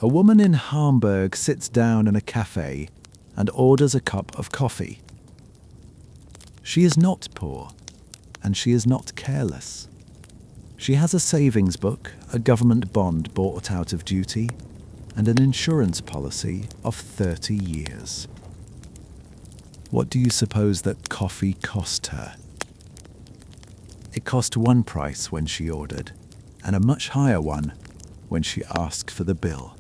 A woman in Hamburg sits down in a cafe and orders a cup of coffee. She is not poor, and she is not careless. She has a savings book, a government bond bought out of duty, and an insurance policy of 30 years. What do you suppose that coffee cost her? It cost one price when she ordered, and a much higher one when she asked for the bill.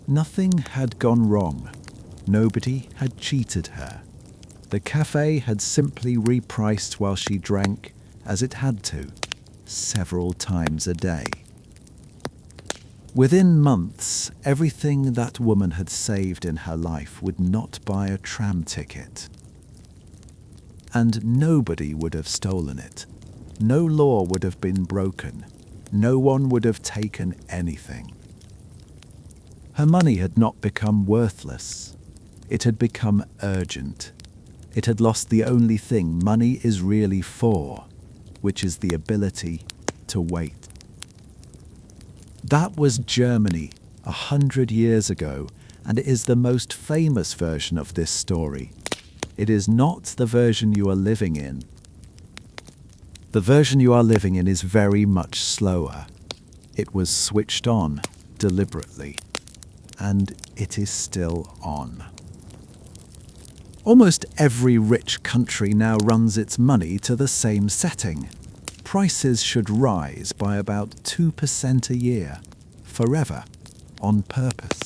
Nothing had gone wrong. Nobody had cheated her. The cafe had simply repriced while she drank, as it had to, several times a day. Within months, everything that woman had saved in her life would not buy a tram ticket. And nobody would have stolen it. No law would have been broken. No one would have taken anything. Her money had not become worthless. It had become urgent. It had lost the only thing money is really for, which is the ability to wait. That was Germany 100 years ago, and it is the most famous version of this story. It is not the version you are living in. The version you are living in is very much slower. It was switched on deliberately, and it is still on. Almost every rich country now runs its money to the same setting. Prices should rise by about 2% a year, forever, on purpose.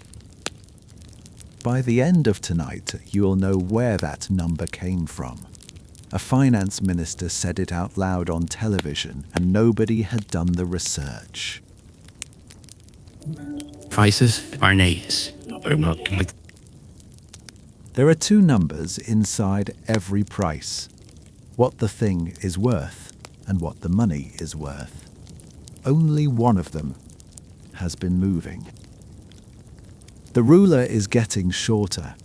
By the end of tonight, you'll know where that number came from. A finance minister said it out loud on television, and nobody had done the research. Prices are nice. They're not like. There are two numbers inside every price: what the thing is worth and what the money is worth. Only one of them has been moving. The ruler is getting shorter,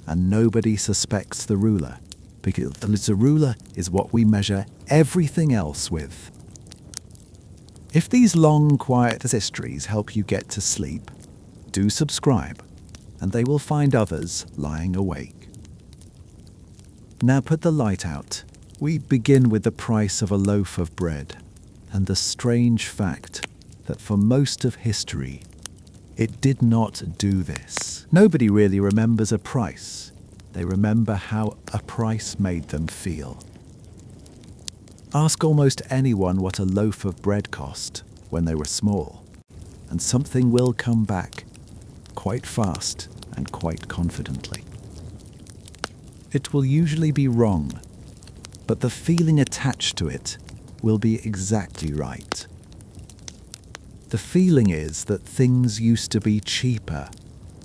and nobody suspects the ruler, because the ruler is what we measure everything else with. If these long, quiet histories help you get to sleep, do subscribe, and they will find others lying awake. Now put the light out. We begin with the price of a loaf of bread, and the strange fact that for most of history, it did not do this. Nobody really remembers a price. They remember how a price made them feel. Ask almost anyone what a loaf of bread cost when they were small, and something will come back quite fast and quite confidently. It will usually be wrong, but the feeling attached to it will be exactly right. The feeling is that things used to be cheaper,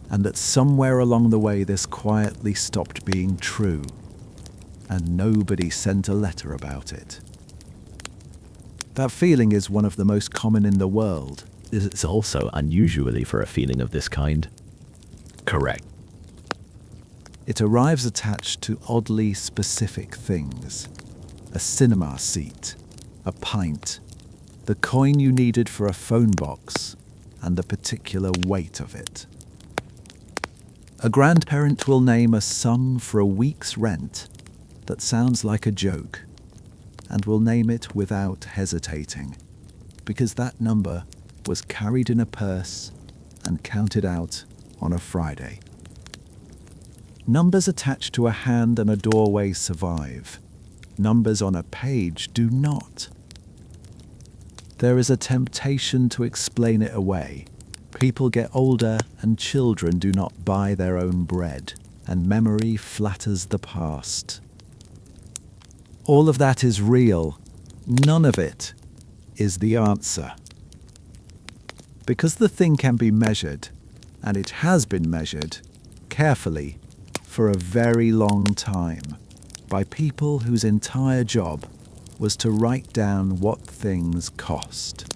and that somewhere along the way this quietly stopped being true, and nobody sent a letter about it. That feeling is one of the most common in the world. It's also unusually for a feeling of this kind. Correct. It arrives attached to oddly specific things: a cinema seat, a pint, the coin you needed for a phone box, and the particular weight of it. A grandparent will name a sum for a week's rent that sounds like a joke, and will name it without hesitating, because that number was carried in a purse and counted out on a Friday. Numbers attached to a hand and a doorway survive. Numbers on a page do not. There is a temptation to explain it away. People get older and children do not buy their own bread, and memory flatters the past. All of that is real. None of it is the answer. Because the thing can be measured, and it has been measured, carefully, for a very long time, by people whose entire job was to write down what things cost.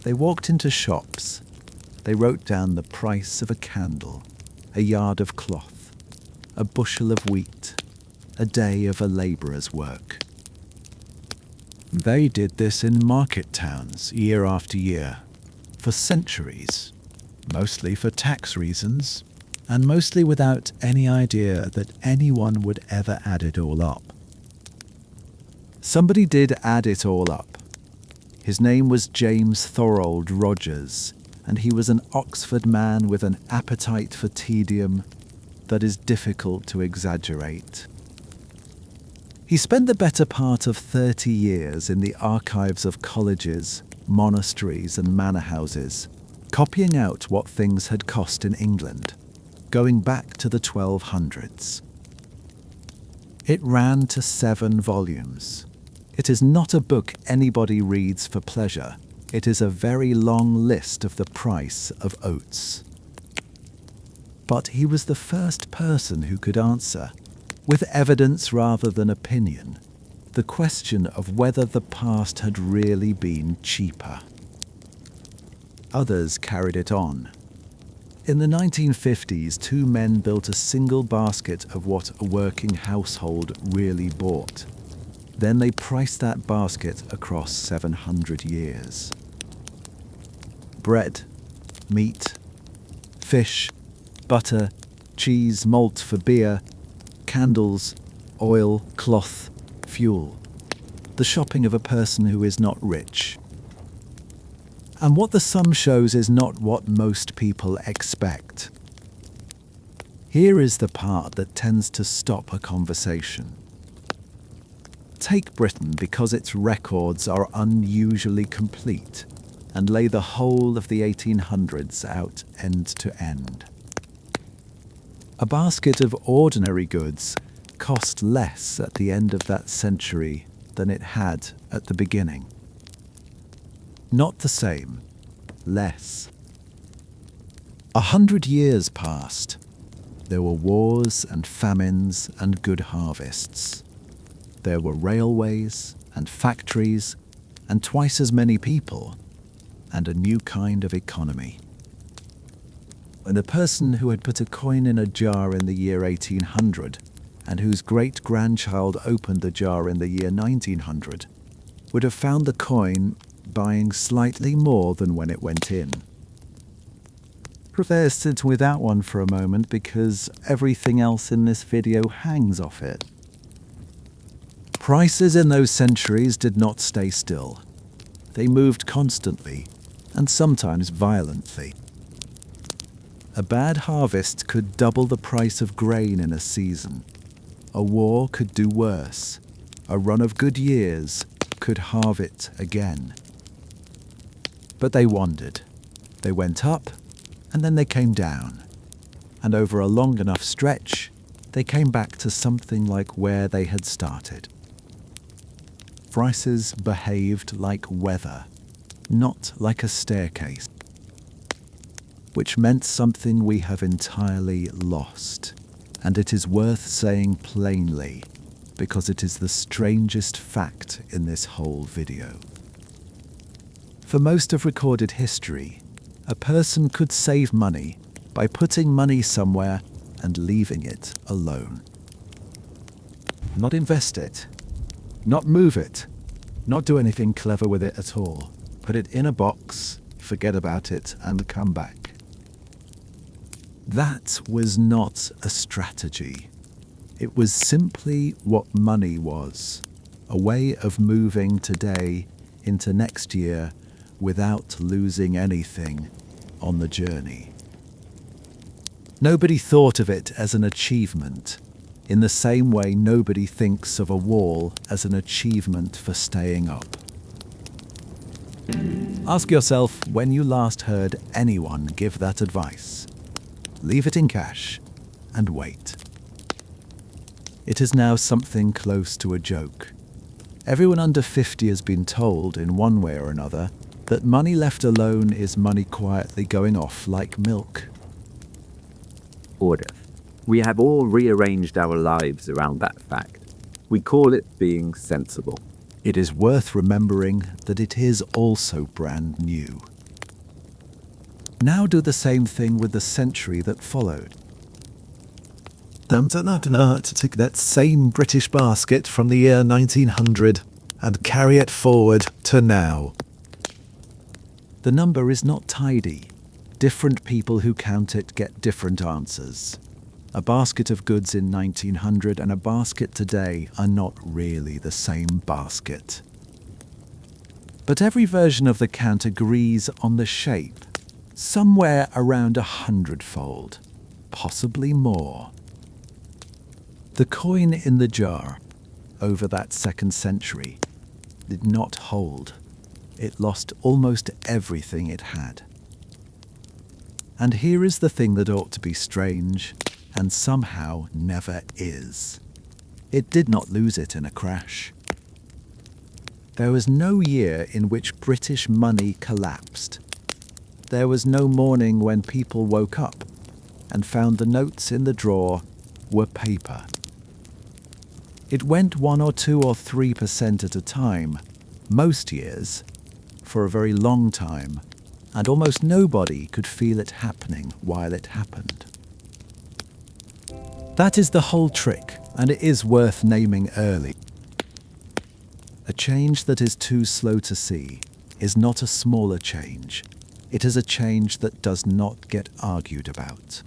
They walked into shops. They wrote down the price of a candle, a yard of cloth, a bushel of wheat, a day of a labourer's work. They did this in market towns year after year. for centuries, mostly for tax reasons, and mostly without any idea that anyone would ever add it all up. Somebody did add it all up. His name was James Thorold Rogers, and he was an Oxford man with an appetite for tedium that is difficult to exaggerate. He spent the better part of 30 years in the archives of colleges, monasteries and manor houses, copying out what things had cost in England, going back to the 1200s. It ran to 7 volumes. It is not a book anybody reads for pleasure. It is a very long list of the price of oats. But he was the first person who could answer, with evidence rather than opinion, the question of whether the past had really been cheaper. Others carried it on. In the 1950s, 2 men built a single basket of what a working household really bought. Then they priced that basket across 700 years. Bread, meat, fish, butter, cheese, malt for beer, candles, oil, cloth, fuel. The shopping of a person who is not rich. And what the sum shows is not what most people expect. Here is the part that tends to stop a conversation. Take Britain because its records are unusually complete and lay the whole of the 1800s out end to end. A basket of ordinary goods cost less at the end of that century than it had at the beginning. Not the same, less. 100 years passed. There were wars and famines and good harvests. There were railways and factories and twice as many people and a new kind of economy. And the person who had put a coin in a jar in the year 1800 and whose great-grandchild opened the jar in the year 1900 would have found the coin buying slightly more than when it went in. Prepare to sit without one for a moment because everything else in this video hangs off it. Prices in those centuries did not stay still. They moved constantly and sometimes violently. A bad harvest could double the price of grain in a season. A war could do worse. A run of good years could halve it again. But they wandered. They went up, and then they came down. And over a long enough stretch, they came back to something like where they had started. Prices behaved like weather, not like a staircase, which meant something we have entirely lost, and it is worth saying plainly, because it is the strangest fact in this whole video. For most of recorded history, a person could save money by putting money somewhere and leaving it alone. Not invest it, not move it, not do anything clever with it at all. Put it in a box, forget about it, and come back. That was not a strategy. It was simply what money was, a way of moving today into next year without losing anything on the journey. Nobody thought of it as an achievement, in the same way nobody thinks of a wall as an achievement for staying up. Ask yourself when you last heard anyone give that advice. Leave it in cash and wait. It is now something close to a joke. Everyone under 50 has been told, in one way or another, that money left alone is money quietly going off like milk. Order. We have all rearranged our lives around that fact. We call it being sensible. It is worth remembering that it is also brand new. Now do the same thing with the century that followed. To take that same British basket from the year 1900 and carry it forward to now. The number is not tidy. Different people who count it get different answers. A basket of goods in 1900 and a basket today are not really the same basket. But every version of the count agrees on the shape, somewhere around 100-fold, possibly more. The coin in the jar, over that 2nd century, did not hold. It lost almost everything it had. And here is the thing that ought to be strange, and somehow never is. It did not lose it in a crash. There was no year in which British money collapsed. There was no morning when people woke up and found the notes in the drawer were paper. It went 1 or 2 or 3% at a time, most years, for a very long time, and almost nobody could feel it happening while it happened. That is the whole trick, and it is worth naming early. A change that is too slow to see is not a smaller change. It is a change that does not get argued about.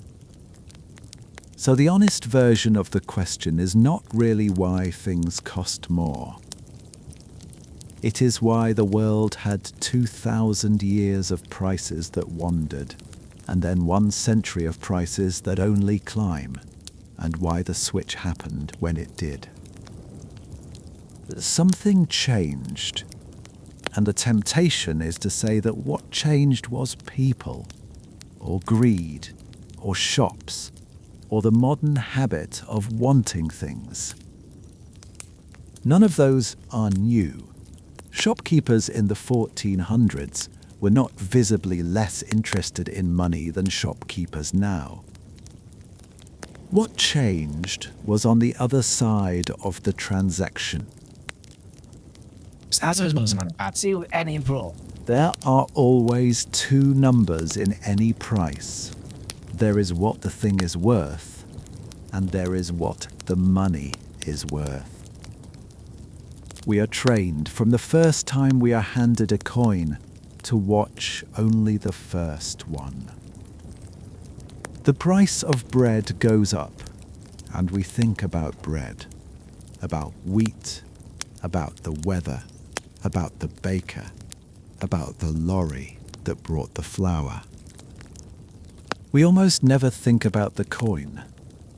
So the honest version of the question is not really why things cost more. It is why the world had 2,000 years of prices that wandered, and then 1 century of prices that only climb, and why the switch happened when it did. Something changed, and the temptation is to say that what changed was people, or greed, or shops, or the modern habit of wanting things. None of those are new. Shopkeepers in the 1400s were not visibly less interested in money than shopkeepers now. What changed was on the other side of the transaction. There are always 2 numbers in any price. There is what the thing is worth, and there is what the money is worth. We are trained from the first time we are handed a coin to watch only the first one. The price of bread goes up, and we think about bread, about wheat, about the weather, about the baker, about the lorry that brought the flour. We almost never think about the coin,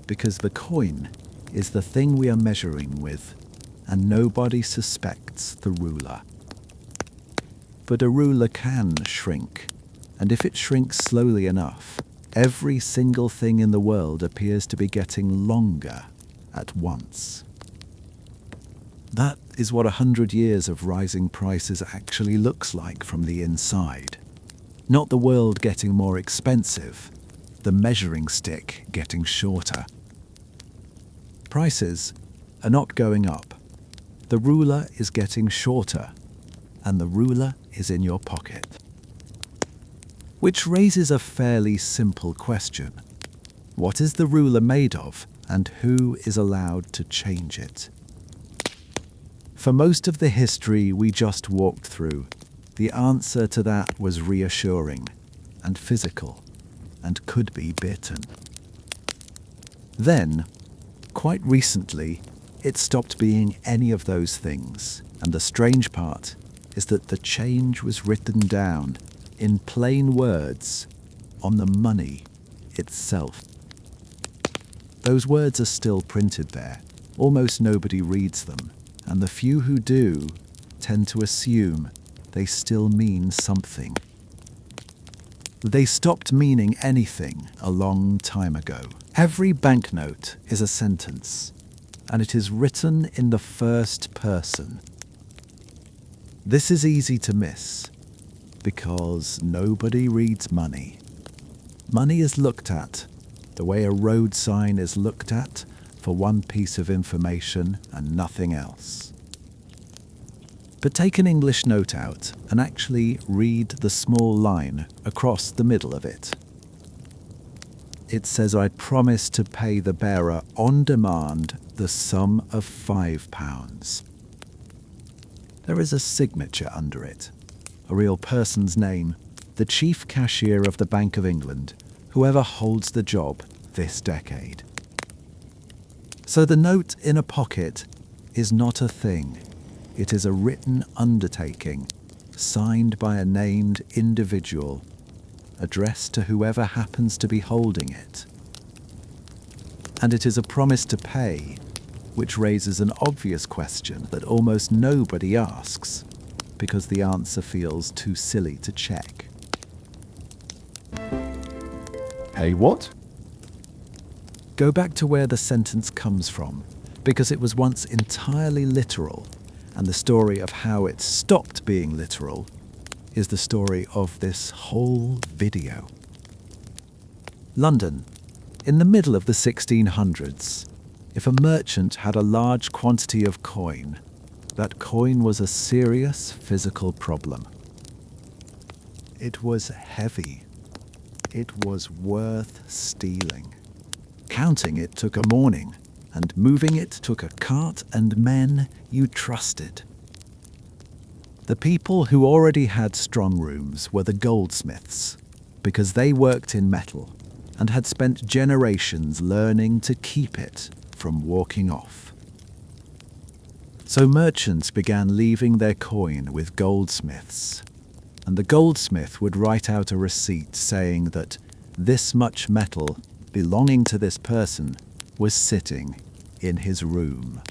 because the coin is the thing we are measuring with, and nobody suspects the ruler. But a ruler can shrink, and if it shrinks slowly enough, every single thing in the world appears to be getting longer at once. That is what 100 years of rising prices actually looks like from the inside. Not the world getting more expensive, the measuring stick getting shorter. Prices are not going up. The ruler is getting shorter, and the ruler is in your pocket. Which raises a fairly simple question. What is the ruler made of, and who is allowed to change it? For most of the history we just walked through, the answer to that was reassuring and physical and could be bitten. Then, quite recently, it stopped being any of those things, and the strange part is that the change was written down in plain words on the money itself. Those words are still printed there. Almost nobody reads them, and the few who do tend to assume they still mean something. They stopped meaning anything a long time ago. Every banknote is a sentence, and it is written in the first person. This is easy to miss, because nobody reads money. Money is looked at the way a road sign is looked at for one piece of information and nothing else. But take an English note out and actually read the small line across the middle of it. It says, "I promise to pay the bearer on demand the sum of £5. There is a signature under it, a real person's name the chief cashier of the Bank of England, whoever holds the job this decade. So the note in a pocket is not a thing. It is a written undertaking, signed by a named individual, addressed to whoever happens to be holding it. And it is a promise to pay, which raises an obvious question that almost nobody asks, because the answer feels too silly to check. Hey, what? Go back to where the sentence comes from, because it was once entirely literal, and the story of how it stopped being literal is the story of this whole video. London, in the middle of the 1600s, if a merchant had a large quantity of coin, that coin was a serious physical problem. It was heavy. It was worth stealing. Counting it took a morning, and moving it took a cart and men you trusted. The people who already had strong rooms were the goldsmiths, because they worked in metal and had spent generations learning to keep it from walking off. So merchants began leaving their coin with goldsmiths, and the goldsmith would write out a receipt saying that this much metal belonging to this person was sitting in his room.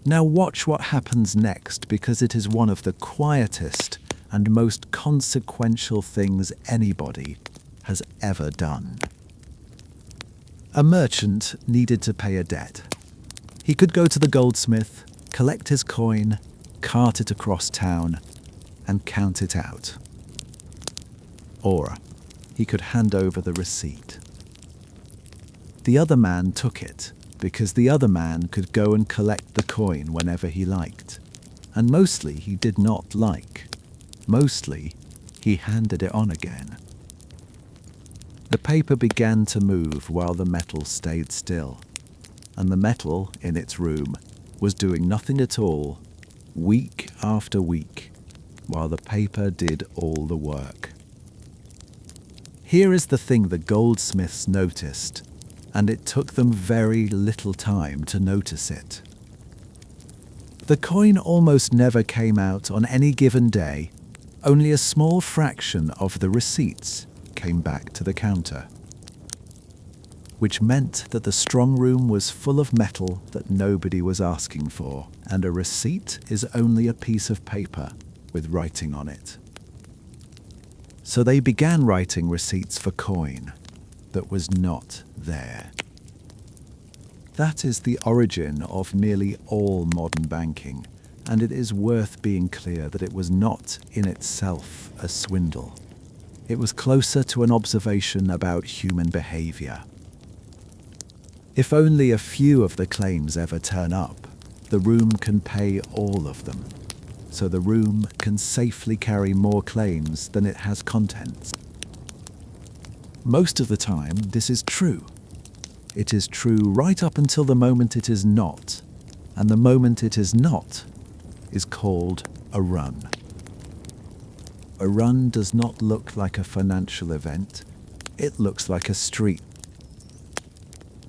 Now watch what happens next, because it is one of the quietest and most consequential things anybody has ever done. A merchant needed to pay a debt. He could go to the goldsmith, collect his coin, cart it across town, and count it out. Or he could hand over the receipt. The other man took it, because the other man could go and collect the coin whenever he liked. And mostly he did not like. Mostly he handed it on again. The paper began to move while the metal stayed still, and the metal in its room was doing nothing at all, week after week, while the paper did all the work. Here is the thing the goldsmiths noticed, and it took them very little time to notice it. The coin almost never came out on any given day. Only a small fraction of the receipts came back to the counter, which meant that the strong room was full of metal that nobody was asking for, and a receipt is only a piece of paper with writing on it. So they began writing receipts for coin that was not there. That is the origin of nearly all modern banking, and it is worth being clear that it was not in itself a swindle. It was closer to an observation about human behavior. If only a few of the claims ever turn up, the room can pay all of them, so the room can safely carry more claims than it has contents. Most of the time, this is true. It is true right up until the moment it is not, and the moment it is not is called a run. A run does not look like a financial event. It looks like a street.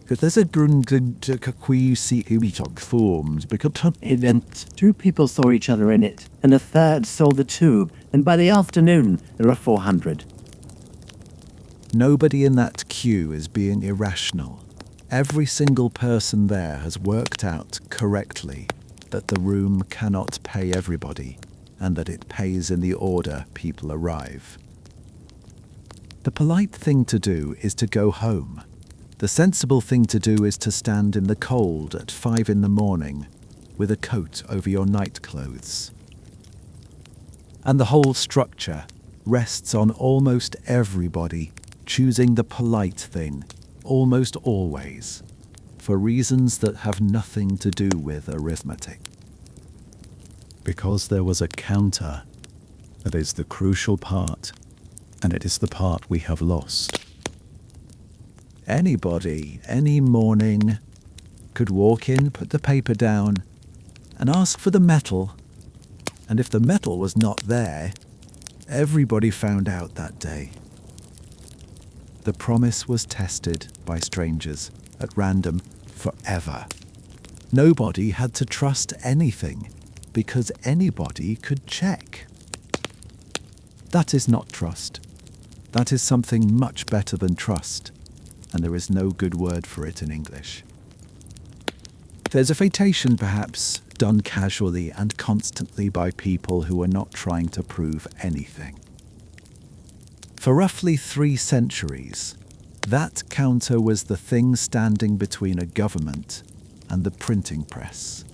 Because there's a forms because event. Two people saw each other in it, and a third saw the two, and by the afternoon there are 400. Nobody in that queue is being irrational. Every single person there has worked out correctly that the room cannot pay everybody, and that it pays in the order people arrive. The polite thing to do is to go home. The sensible thing to do is to stand in the cold at 5 in the morning with a coat over your night clothes. And the whole structure rests on almost everybody choosing the polite thing almost always, for reasons that have nothing to do with arithmetic. Because there was a counter. That is the crucial part, and it is the part we have lost. Anybody, any morning, could walk in, put the paper down, and ask for the metal, and if the metal was not there, Everybody found out that day. The promise was tested by strangers at random forever. Nobody had to trust anything because anybody could check. That is not trust. That is something much better than trust, and there is no good word for it in English. There's affectation, perhaps, done casually and constantly by people who are not trying to prove anything. For roughly 3 centuries, that counter was the thing standing between a government and the printing press.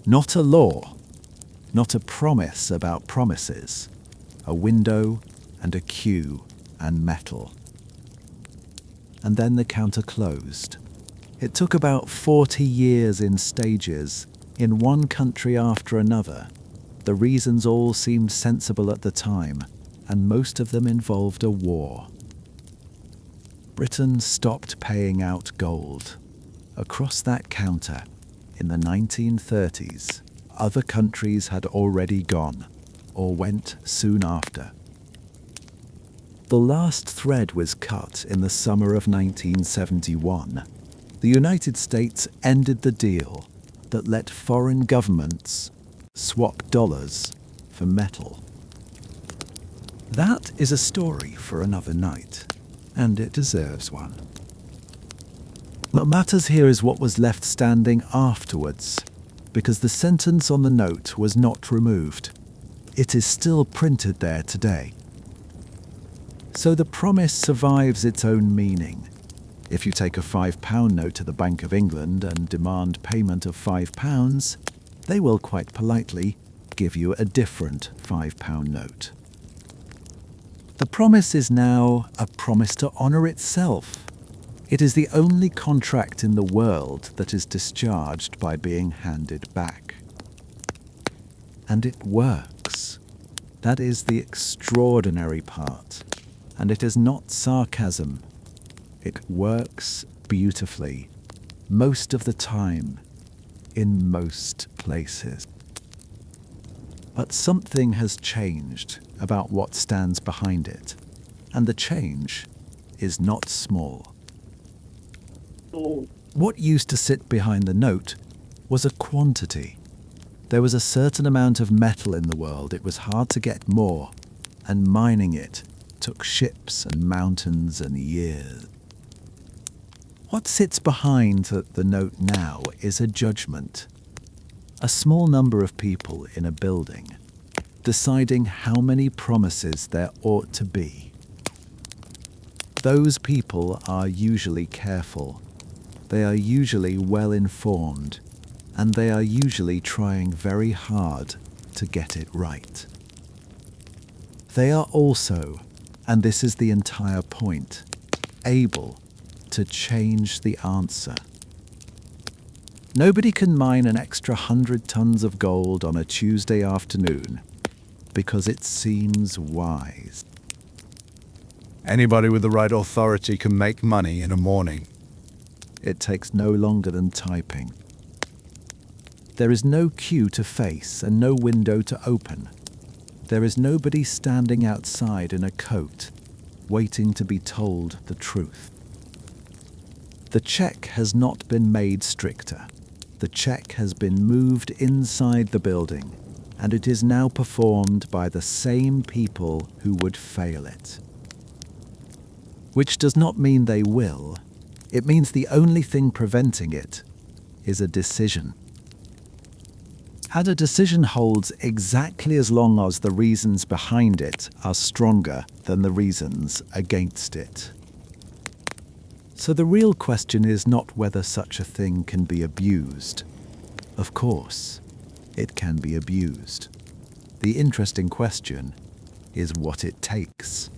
Not a law, not a promise about promises, a window and a queue and metal. And then the counter closed. It took about 40 years in stages, in one country after another. The reasons all seemed sensible at the time, and most of them involved a war. Britain stopped paying out gold. Across that counter, in the 1930s, other countries had already gone, or went soon after. The last thread was cut in the summer of 1971. The United States ended the deal that let foreign governments swap dollars for metal. That is a story for another night, and it deserves one. What matters here is what was left standing afterwards, because the sentence on the note was not removed. It is still printed there today. So the promise survives its own meaning. If you take a £5 note to the Bank of England and demand payment of £5, they will quite politely give you a different £5 note. The promise is now a promise to honour itself. It is the only contract in the world that is discharged by being handed back. And it works. That is the extraordinary part. And it is not sarcasm. It works beautifully, most of the time, in most places. But something has changed about what stands behind it, and the change is not small. What used to sit behind the note was a quantity. There was a certain amount of metal in the world. It was hard to get more, and mining it took ships and mountains and years. What sits behind the note now is a judgment. A small number of people in a building deciding how many promises there ought to be. Those people are usually careful. They are usually well informed, and they are usually trying very hard to get it right. They are also, and this is the entire point, able to change the answer. Nobody can mine an extra 100 tons of gold on a Tuesday afternoon because it seems wise. Anybody with the right authority can make money in a morning. It takes no longer than typing. There is no queue to face and no window to open. There is nobody standing outside in a coat, waiting to be told the truth. The check has not been made stricter. The check has been moved inside the building, and it is now performed by the same people who would fail it. Which does not mean they will. It means the only thing preventing it is a decision. And a decision holds exactly as long as the reasons behind it are stronger than the reasons against it. So the real question is not whether such a thing can be abused. Of course, it can be abused. The interesting question is what it takes.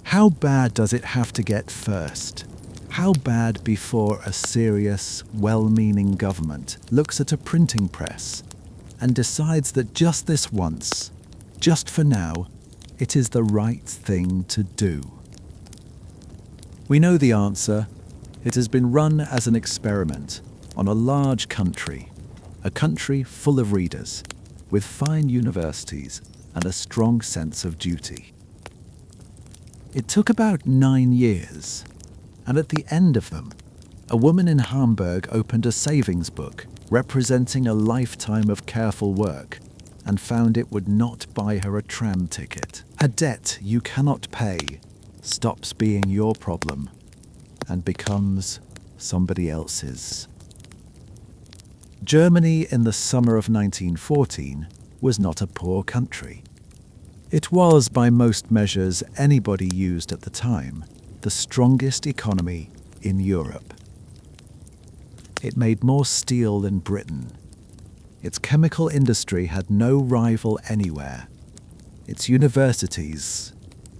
How bad does it have to get first? How bad before a serious, well-meaning government looks at a printing press and decides that just this once, just for now, it is the right thing to do? We know the answer. It has been run as an experiment on a large country, a country full of readers, with fine universities and a strong sense of duty. It took about 9 years, and at the end of them, a woman in Hamburg opened a savings book representing a lifetime of careful work and found it would not buy her a tram ticket. A debt you cannot pay stops being your problem and becomes somebody else's. Germany in the summer of 1914 was not a poor country. It was, by most measures anybody used at the time, the strongest economy in Europe. It made more steel than Britain. Its chemical industry had no rival anywhere. Its universities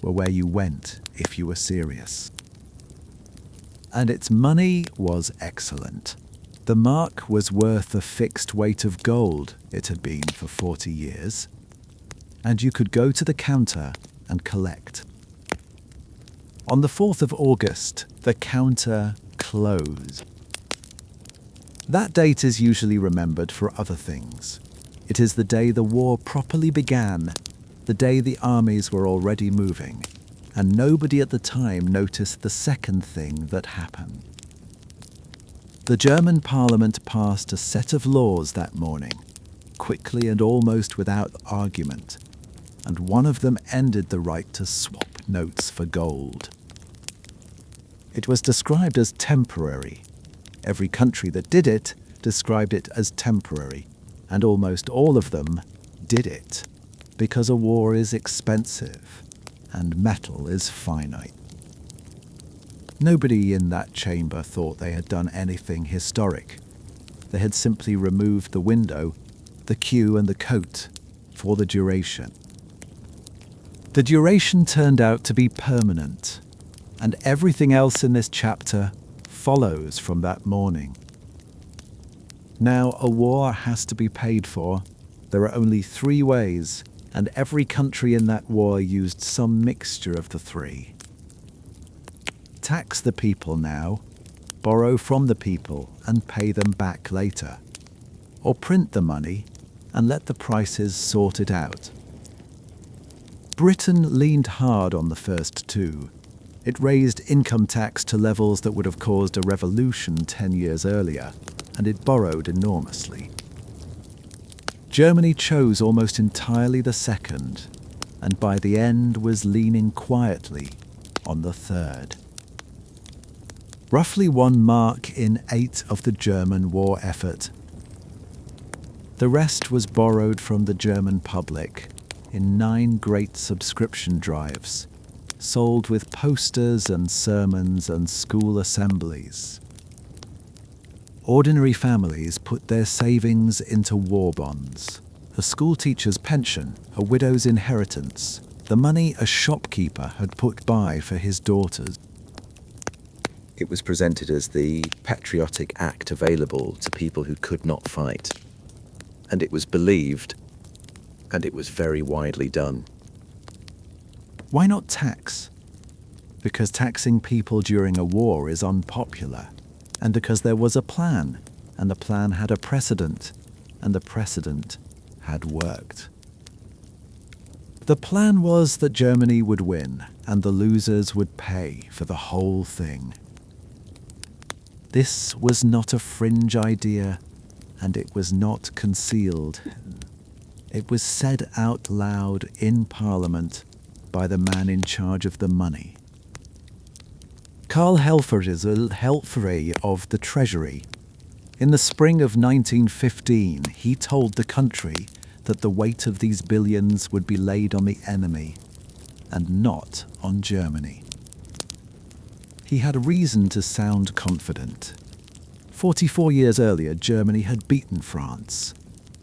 were where you went if you were serious. And its money was excellent. The mark was worth a fixed weight of gold it had been for 40 years, and you could go to the counter and collect. On the 4th of August, the counter closed. That date is usually remembered for other things. It is the day the war properly began, the day the armies were already moving, and nobody at the time noticed the second thing that happened. The German Parliament passed a set of laws that morning, quickly and almost without argument, and one of them ended the right to swap notes for gold. It was described as temporary. Every country that did it described it as temporary, and almost all of them did it, because a war is expensive and metal is finite. Nobody in that chamber thought they had done anything historic. They had simply removed the window, the queue and the coat for the duration. The duration turned out to be permanent, and everything else in this chapter follows from that morning. Now, a war has to be paid for. There are only 3 ways, and every country in that war used some mixture of the 3. Tax the people now, borrow from the people and pay them back later, or print the money and let the prices sort it out. Britain leaned hard on the first 2. It raised income tax to levels that would have caused a revolution 10 years earlier, and it borrowed enormously. Germany chose almost entirely the second, and by the end was leaning quietly on the third. Roughly 1 mark in 8 of the German war effort. The rest was borrowed from the German public in 9 great subscription drives, sold with posters and sermons and school assemblies. Ordinary families put their savings into war bonds, a schoolteacher's pension, a widow's inheritance, the money a shopkeeper had put by for his daughters. It was presented as the patriotic act available to people who could not fight. And it was believed, and it was very widely done. Why not tax? Because taxing people during a war is unpopular, and because there was a plan, and the plan had a precedent, and the precedent had worked. The plan was that Germany would win, and the losers would pay for the whole thing. This was not a fringe idea, and it was not concealed. It was said out loud in Parliament by the man in charge of the money. Karl Helffrey of the Treasury. In the spring of 1915, he told the country that the weight of these billions would be laid on the enemy and not on Germany. He had reason to sound confident. 44 years earlier, Germany had beaten France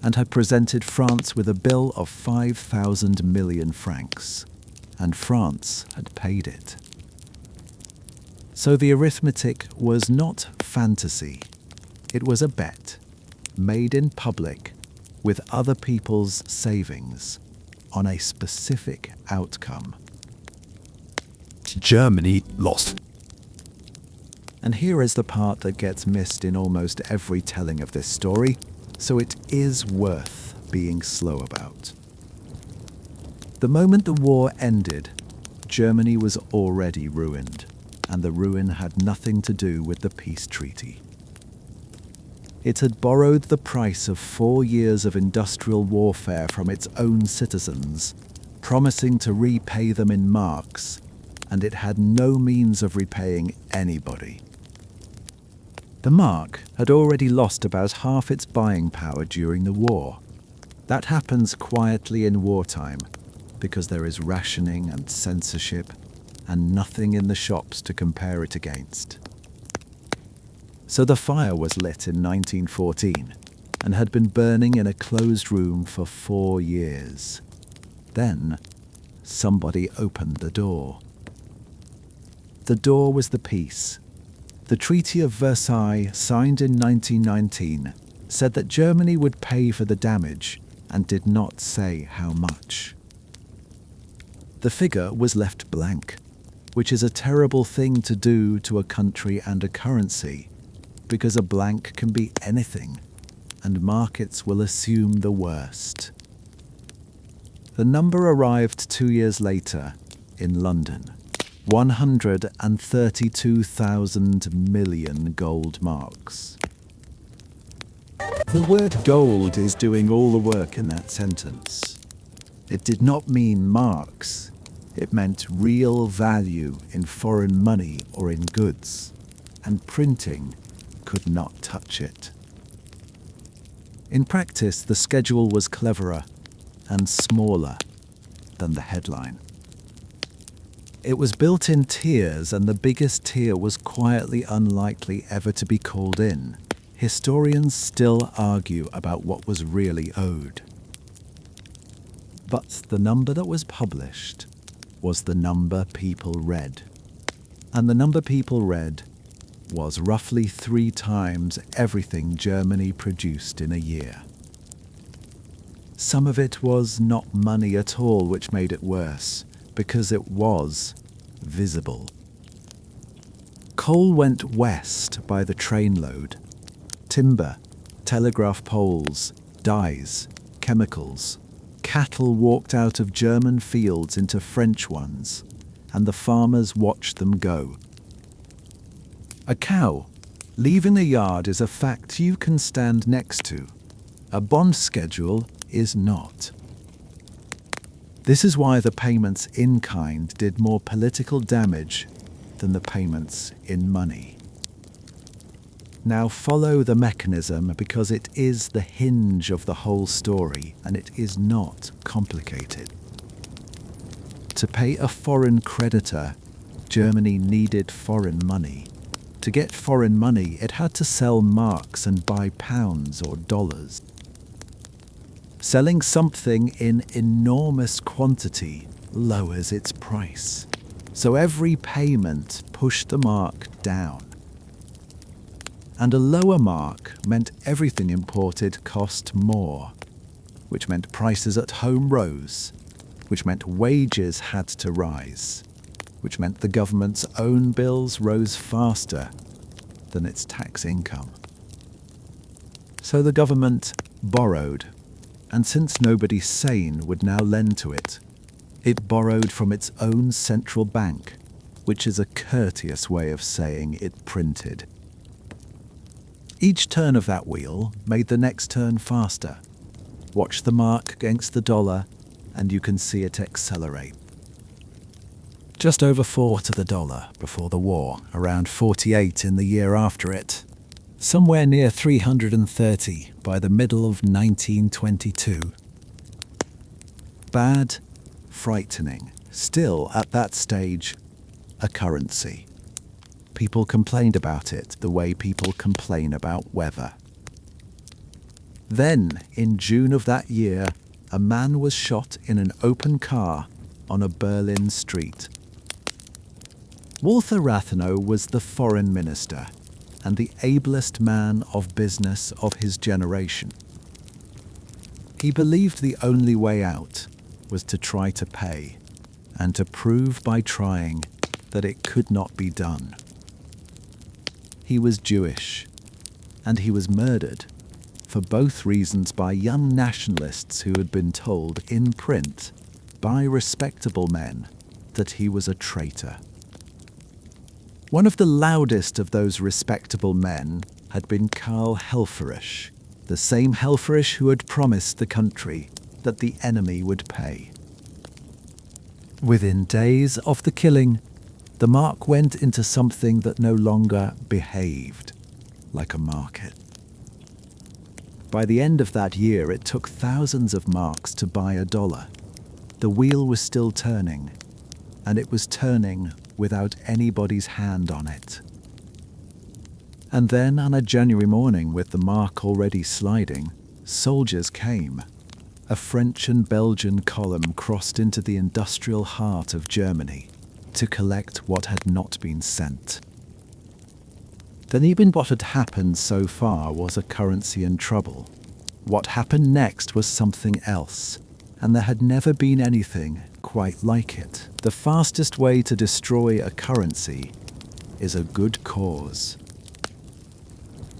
and had presented France with a bill of 5,000 million francs, and France had paid it. So the arithmetic was not fantasy. It was a bet, made in public, with other people's savings, on a specific outcome. Germany lost. And here is the part that gets missed in almost every telling of this story, so it is worth being slow about. The moment the war ended, Germany was already ruined, and the ruin had nothing to do with the peace treaty. It had borrowed the price of 4 years of industrial warfare from its own citizens, promising to repay them in marks, and it had no means of repaying anybody. The mark had already lost about half its buying power during the war. That happens quietly in wartime, because there is rationing and censorship, and nothing in the shops to compare it against. So the fire was lit in 1914 and had been burning in a closed room for 4 years. Then somebody opened the door. The door was the peace. The Treaty of Versailles, signed in 1919, said that Germany would pay for the damage and did not say how much. The figure was left blank, which is a terrible thing to do to a country and a currency, because a blank can be anything, and markets will assume the worst. The number arrived 2 years later in London. 132,000 million gold marks. The word gold is doing all the work in that sentence. It did not mean marks. It meant real value in foreign money or in goods, and printing could not touch it. In practice, the schedule was cleverer and smaller than the headline. It was built in tiers, and the biggest tier was quietly unlikely ever to be called in. Historians still argue about what was really owed. But the number that was published was the number people read. And the number people read was roughly 3 times everything Germany produced in a year. Some of it was not money at all, which made it worse, because it was visible. Coal went west by the trainload. Timber, telegraph poles, dyes, chemicals. Cattle walked out of German fields into French ones, and the farmers watched them go. A cow leaving a yard is a fact you can stand next to. A bond schedule is not. This is why the payments in kind did more political damage than the payments in money. Now follow the mechanism, because it is the hinge of the whole story, and it is not complicated. To pay a foreign creditor, Germany needed foreign money. To get foreign money, it had to sell marks and buy pounds or dollars. Selling something in enormous quantity lowers its price. So every payment pushed the mark down. And a lower mark meant everything imported cost more, which meant prices at home rose, which meant wages had to rise, which meant the government's own bills rose faster than its tax income. So the government borrowed, and since nobody sane would now lend to it, it borrowed from its own central bank, which is a courteous way of saying it printed. Each turn of that wheel made the next turn faster. Watch the mark against the dollar, and you can see it accelerate. Just over 4 to the dollar before the war, around 48 in the year after it, somewhere near 330 by the middle of 1922. Bad, frightening, still at that stage, a currency. People complained about it the way people complain about weather. Then, in June of that year, a man was shot in an open car on a Berlin street. Walter Rathenau was the foreign minister and the ablest man of business of his generation. He believed the only way out was to try to pay, and to prove by trying that it could not be done. He was Jewish, and he was murdered, for both reasons by young nationalists who had been told in print by respectable men that he was a traitor. One of the loudest of those respectable men had been Karl Helfferisch, the same Helfferisch who had promised the country that the enemy would pay. Within days of the killing, the mark went into something that no longer behaved like a market. By the end of that year, it took thousands of marks to buy $1. The wheel was still turning, and it was turning without anybody's hand on it. And then, on a January morning, with the mark already sliding, soldiers came. A French and Belgian column crossed into the industrial heart of Germany to collect what had not been sent. Then even what had happened so far was a currency in trouble. What happened next was something else, and there had never been anything quite like it. The fastest way to destroy a currency is a good cause.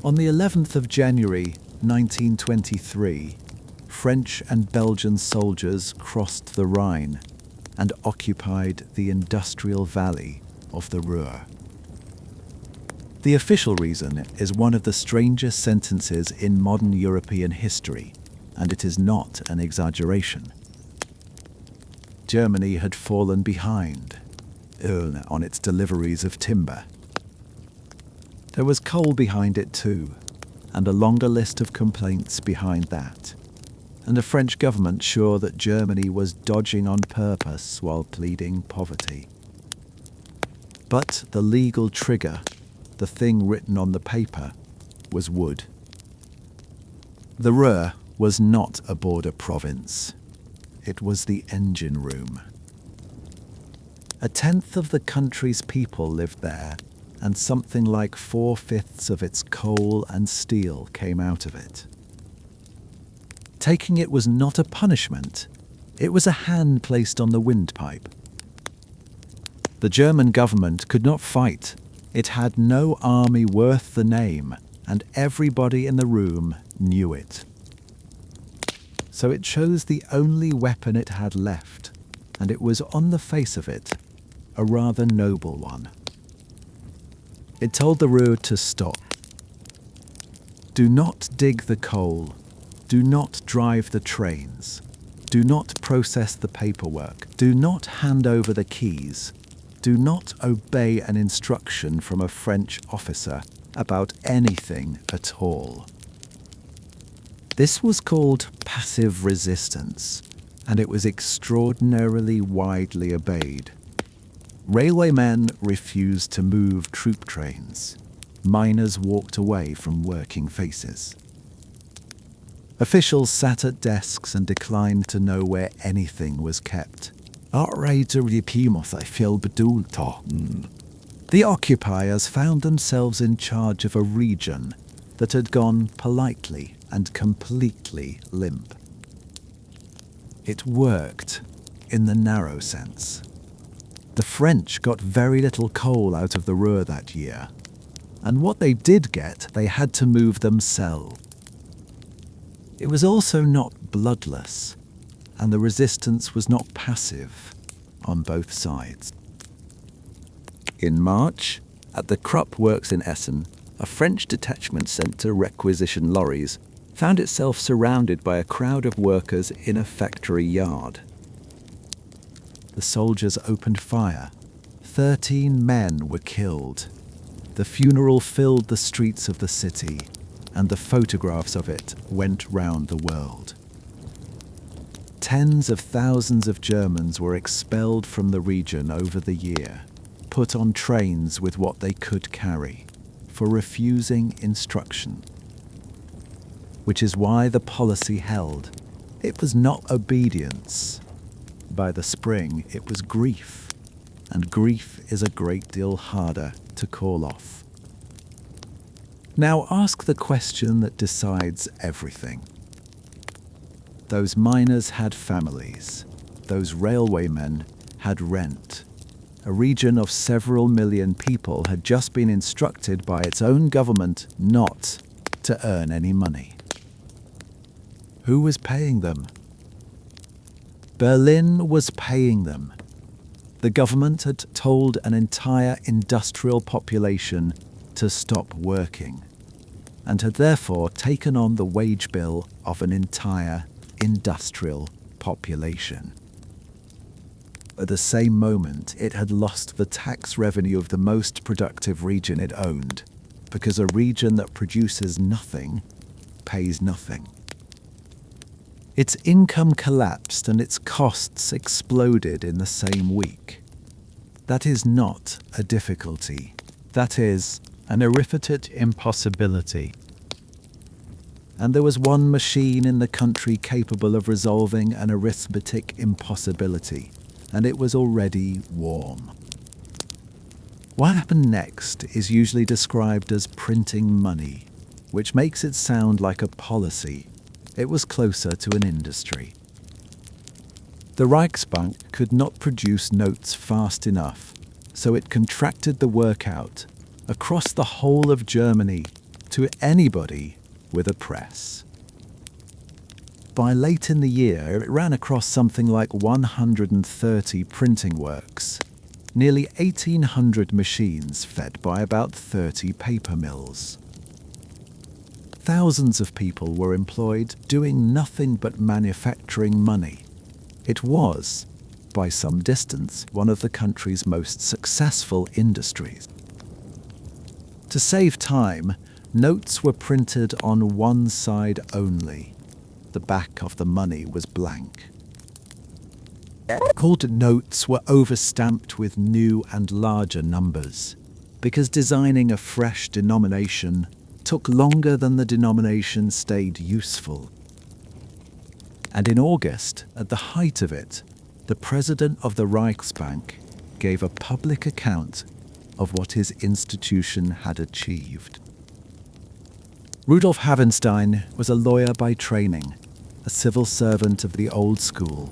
On the 11th of January 1923, French and Belgian soldiers crossed the Rhine and occupied the industrial valley of the Ruhr. The official reason is one of the strangest sentences in modern European history, and it is not an exaggeration. Germany had fallen behind on its deliveries of timber. There was coal behind it too, and a longer list of complaints behind that, and the French government sure that Germany was dodging on purpose while pleading poverty. But the legal trigger, the thing written on the paper, was wood. The Ruhr was not a border province. It was the engine room. 1/10 of the country's people lived there, and something like 4/5 of its coal and steel came out of it. Taking it was not a punishment. It was a hand placed on the windpipe. The German government could not fight. It had no army worth the name, and everybody in the room knew it. So it chose the only weapon it had left, and it was on the face of it a rather noble one. It told the Ruhr to stop. Do not dig the coal. Do not drive the trains. Do not process the paperwork. Do not hand over the keys. Do not obey an instruction from a French officer about anything at all. This was called passive resistance, and it was extraordinarily widely obeyed. Railwaymen refused to move troop trains. Miners walked away from working faces. Officials sat at desks and declined to know where anything was kept. The occupiers found themselves in charge of a region that had gone politely and completely limp. It worked in the narrow sense. The French got very little coal out of the Ruhr that year, and what they did get, they had to move themselves. It was also not bloodless, and the resistance was not passive on both sides. In March, at the Krupp works in Essen, a French detachment sent to requisition lorries found itself surrounded by a crowd of workers in a factory yard. The soldiers opened fire. 13 men were killed. The funeral filled the streets of the city, and the photographs of it went round the world. Tens of thousands of Germans were expelled from the region over the year, put on trains with what they could carry, for refusing instruction. Which is why the policy held. It was not obedience. By the spring, it was grief, and grief is a great deal harder to call off. Now ask the question that decides everything. Those miners had families. Those railwaymen had rent. A region of several million people had just been instructed by its own government not to earn any money. Who was paying them? Berlin was paying them. The government had told an entire industrial population to stop working, and had therefore taken on the wage bill of an entire industrial population. At the same moment, it had lost the tax revenue of the most productive region it owned, because a region that produces nothing pays nothing. Its income collapsed and its costs exploded in the same week. That is not a difficulty. That is an arithmetic impossibility. And there was one machine in the country capable of resolving an arithmetic impossibility, and it was already warm. What happened next is usually described as printing money, which makes it sound like a policy. It was closer to an industry. The Reichsbank could not produce notes fast enough, so it contracted the work out across the whole of Germany to anybody with a press. By late in the year, it ran across something like 130 printing works, nearly 1,800 machines fed by about 30 paper mills. Thousands of people were employed doing nothing but manufacturing money. It was, by some distance, one of the country's most successful industries. To save time, notes were printed on one side only. The back of the money was blank. Called notes were overstamped with new and larger numbers, because designing a fresh denomination took longer than the denomination stayed useful. And in August, at the height of it, the president of the Reichsbank gave a public account of what his institution had achieved. Rudolf Havenstein was a lawyer by training, a civil servant of the old school,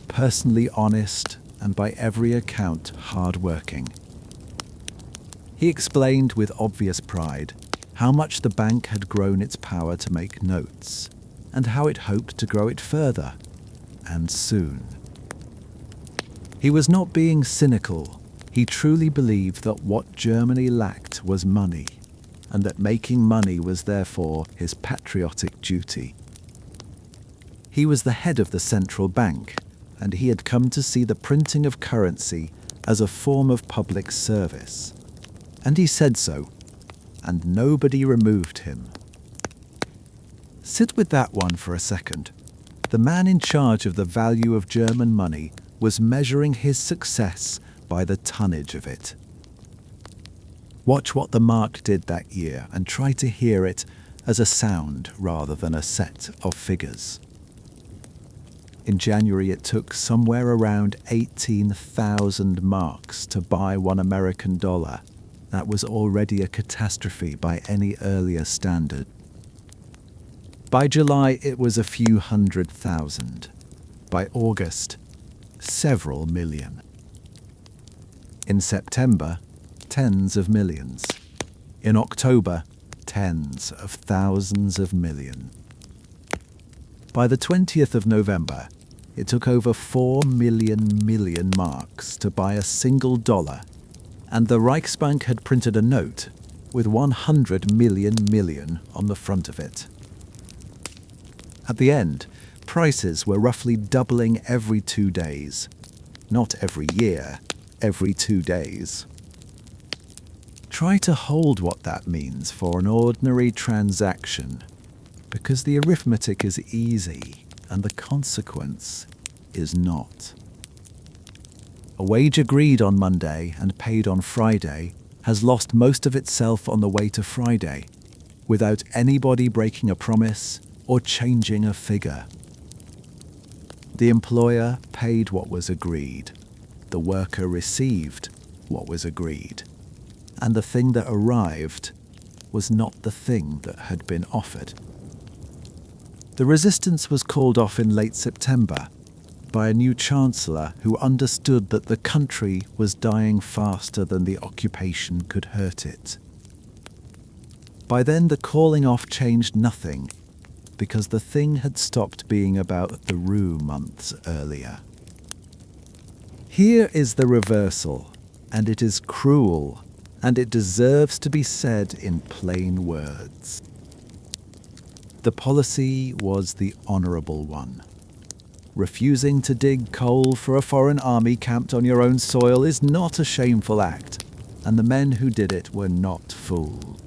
personally honest and by every account hard-working. He explained with obvious pride how much the bank had grown its power to make notes, and how it hoped to grow it further, and soon. He was not being cynical. He truly believed that what Germany lacked was money, and that making money was therefore his patriotic duty. He was the head of the central bank, and he had come to see the printing of currency as a form of public service. And he said so, and nobody removed him. Sit with that one for a second. The man in charge of the value of German money was measuring his success by the tonnage of it. Watch what the mark did that year and try to hear it as a sound rather than a set of figures. In January, it took somewhere around 18,000 marks to buy $1 American. That was already a catastrophe by any earlier standard. By July, it was a few 100,000. By August, several million. In September, tens of millions. In October, tens of thousands of millions. By the 20th of November, it took over 4 million marks to buy a single dollar, and the Reichsbank had printed a note with 100 million on the front of it. At the end, prices were roughly doubling every 2 days. Not every year, every 2 days. Try to hold what that means for an ordinary transaction, because the arithmetic is easy and the consequence is not. A wage agreed on Monday and paid on Friday has lost most of itself on the way to Friday, without anybody breaking a promise or changing a figure. The employer paid what was agreed, the worker received what was agreed, and the thing that arrived was not the thing that had been offered. The resistance was called off in late September by a new chancellor who understood that the country was dying faster than the occupation could hurt it. By then, the calling off changed nothing. because the thing had stopped being about the rue months earlier. Here is the reversal, and it is cruel, and it deserves to be said in plain words. The policy was the honourable one. Refusing to dig coal for a foreign army camped on your own soil is not a shameful act, and the men who did it were not fooled.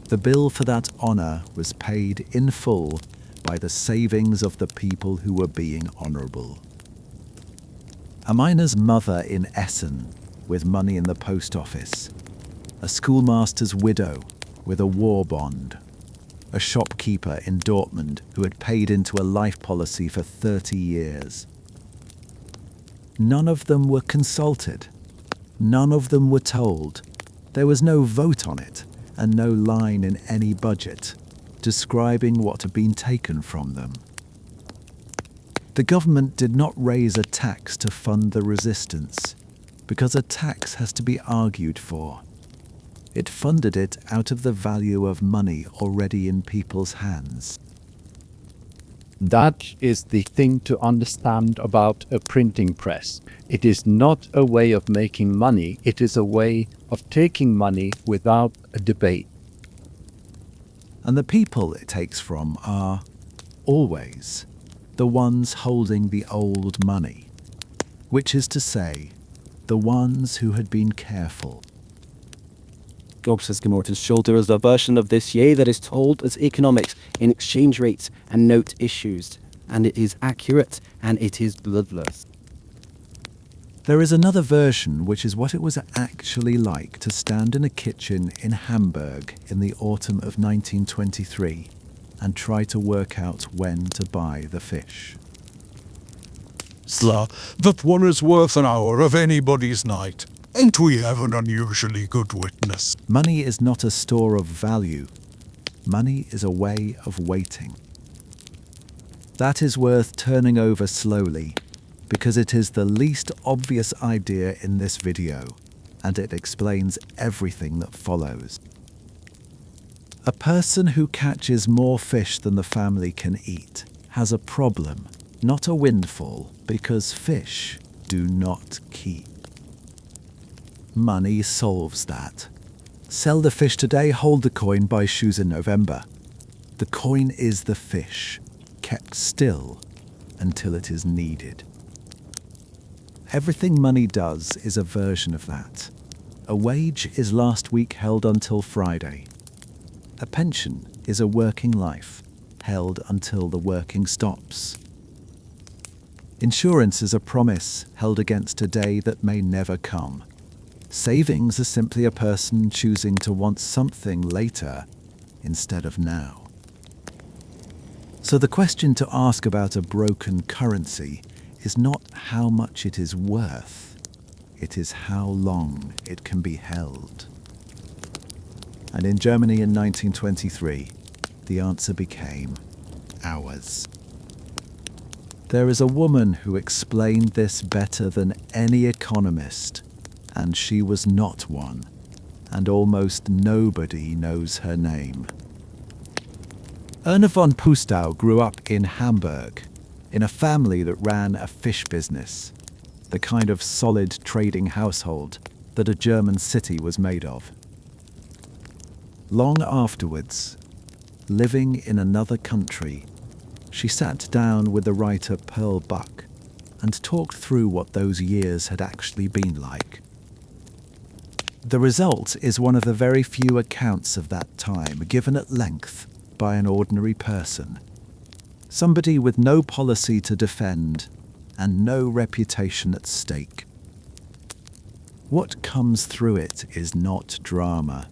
The bill for that honour was paid in full by the savings of the people who were being honourable. A miner's mother in Essen with money in the post office, a schoolmaster's widow with a war bond, a shopkeeper in Dortmund who had paid into a life policy for 30 years. None of them were consulted. None of them were told. There was no vote on it and no line in any budget describing what had been taken from them. The government did not raise a tax to fund the resistance, because a tax has to be argued for. It funded it out of the value of money already in people's hands. That is the thing to understand about a printing press. It is not a way of making money, it is a way of taking money without a debate. And the people it takes from are, always, the ones holding the old money, which is to say, the ones who had been careful. Gobsesgemorten's shoulder is a version of this year that is told as economics in exchange rates and note issues, and it is accurate and it is bloodless. There is another version which is what it was actually like to stand in a kitchen in Hamburg in the autumn of 1923 and try to work out when to buy the fish. Sla, that one is worth an hour of anybody's night. Ain't we have an unusually good witness? Money is not a store of value. Money is a way of waiting. That is worth turning over slowly, because it is the least obvious idea in this video, and it explains everything that follows. A person who catches more fish than the family can eat has a problem, not a windfall, because fish do not keep. Money solves that. Sell the fish today, hold the coin, buy shoes in November. The coin is the fish, kept still until it is needed. Everything money does is a version of that. A wage is last week held until Friday. A pension is a working life, held until the working stops. Insurance is a promise held against a day that may never come. Savings is simply a person choosing to want something later instead of now. So the question to ask about a broken currency is not how much it is worth, it is how long it can be held. And in Germany in 1923, the answer became hours. There is a woman who explained this better than any economist, and she was not one, and almost nobody knows her name. Erna von Pustau grew up in Hamburg, in a family that ran a fish business, the kind of solid trading household that a German city was made of. Long afterwards, living in another country, she sat down with the writer Pearl Buck and talked through what those years had actually been like. The result is one of the very few accounts of that time given at length by an ordinary person, somebody with no policy to defend and no reputation at stake. What comes through it is not drama.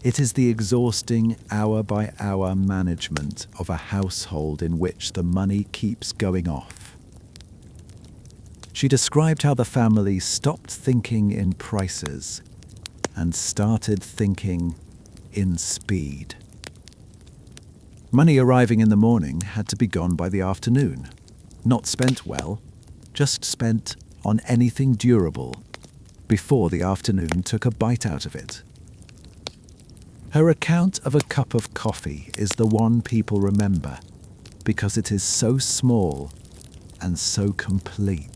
It is the exhausting hour-by-hour management of a household in which the money keeps going off. She described how the family stopped thinking in prices and started thinking in speed. Money arriving in the morning had to be gone by the afternoon. Not spent well, just spent on anything durable before the afternoon took a bite out of it. Her account of a cup of coffee is the one people remember because it is so small and so complete.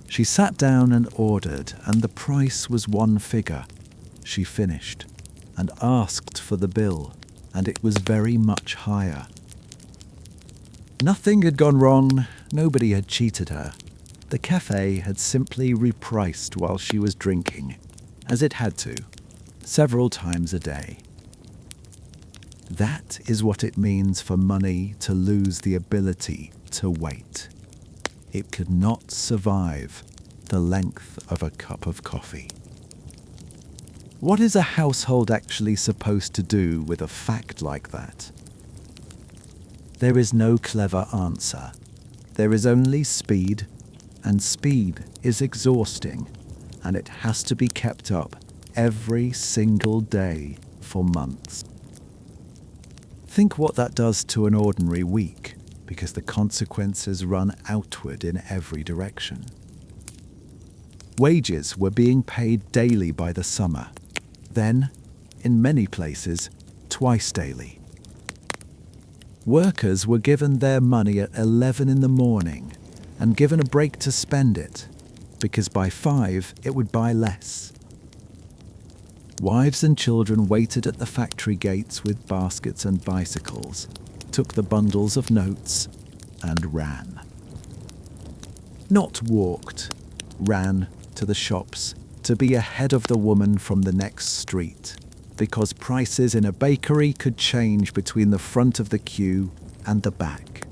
She sat down and ordered, and the price was one figure. She finished and asked for the bill, and it was very much higher. Nothing had gone wrong, nobody had cheated her. The cafe had simply repriced while she was drinking, as it had to, several times a day. That is what it means for money to lose the ability to wait. It could not survive the length of a cup of coffee. What is a household actually supposed to do with a fact like that? There is no clever answer. There is only speed, and speed is exhausting, and it has to be kept up every single day for months. Think what that does to an ordinary week, because the consequences run outward in every direction. Wages were being paid daily by the summer, then, in many places, twice daily. Workers were given their money at 11 in the morning and given a break to spend it, because by 5 it would buy less. Wives and children waited at the factory gates with baskets and bicycles, took the bundles of notes, and ran. Not walked, ran to the shops to be ahead of the woman from the next street, because prices in a bakery could change between the front of the queue and the back.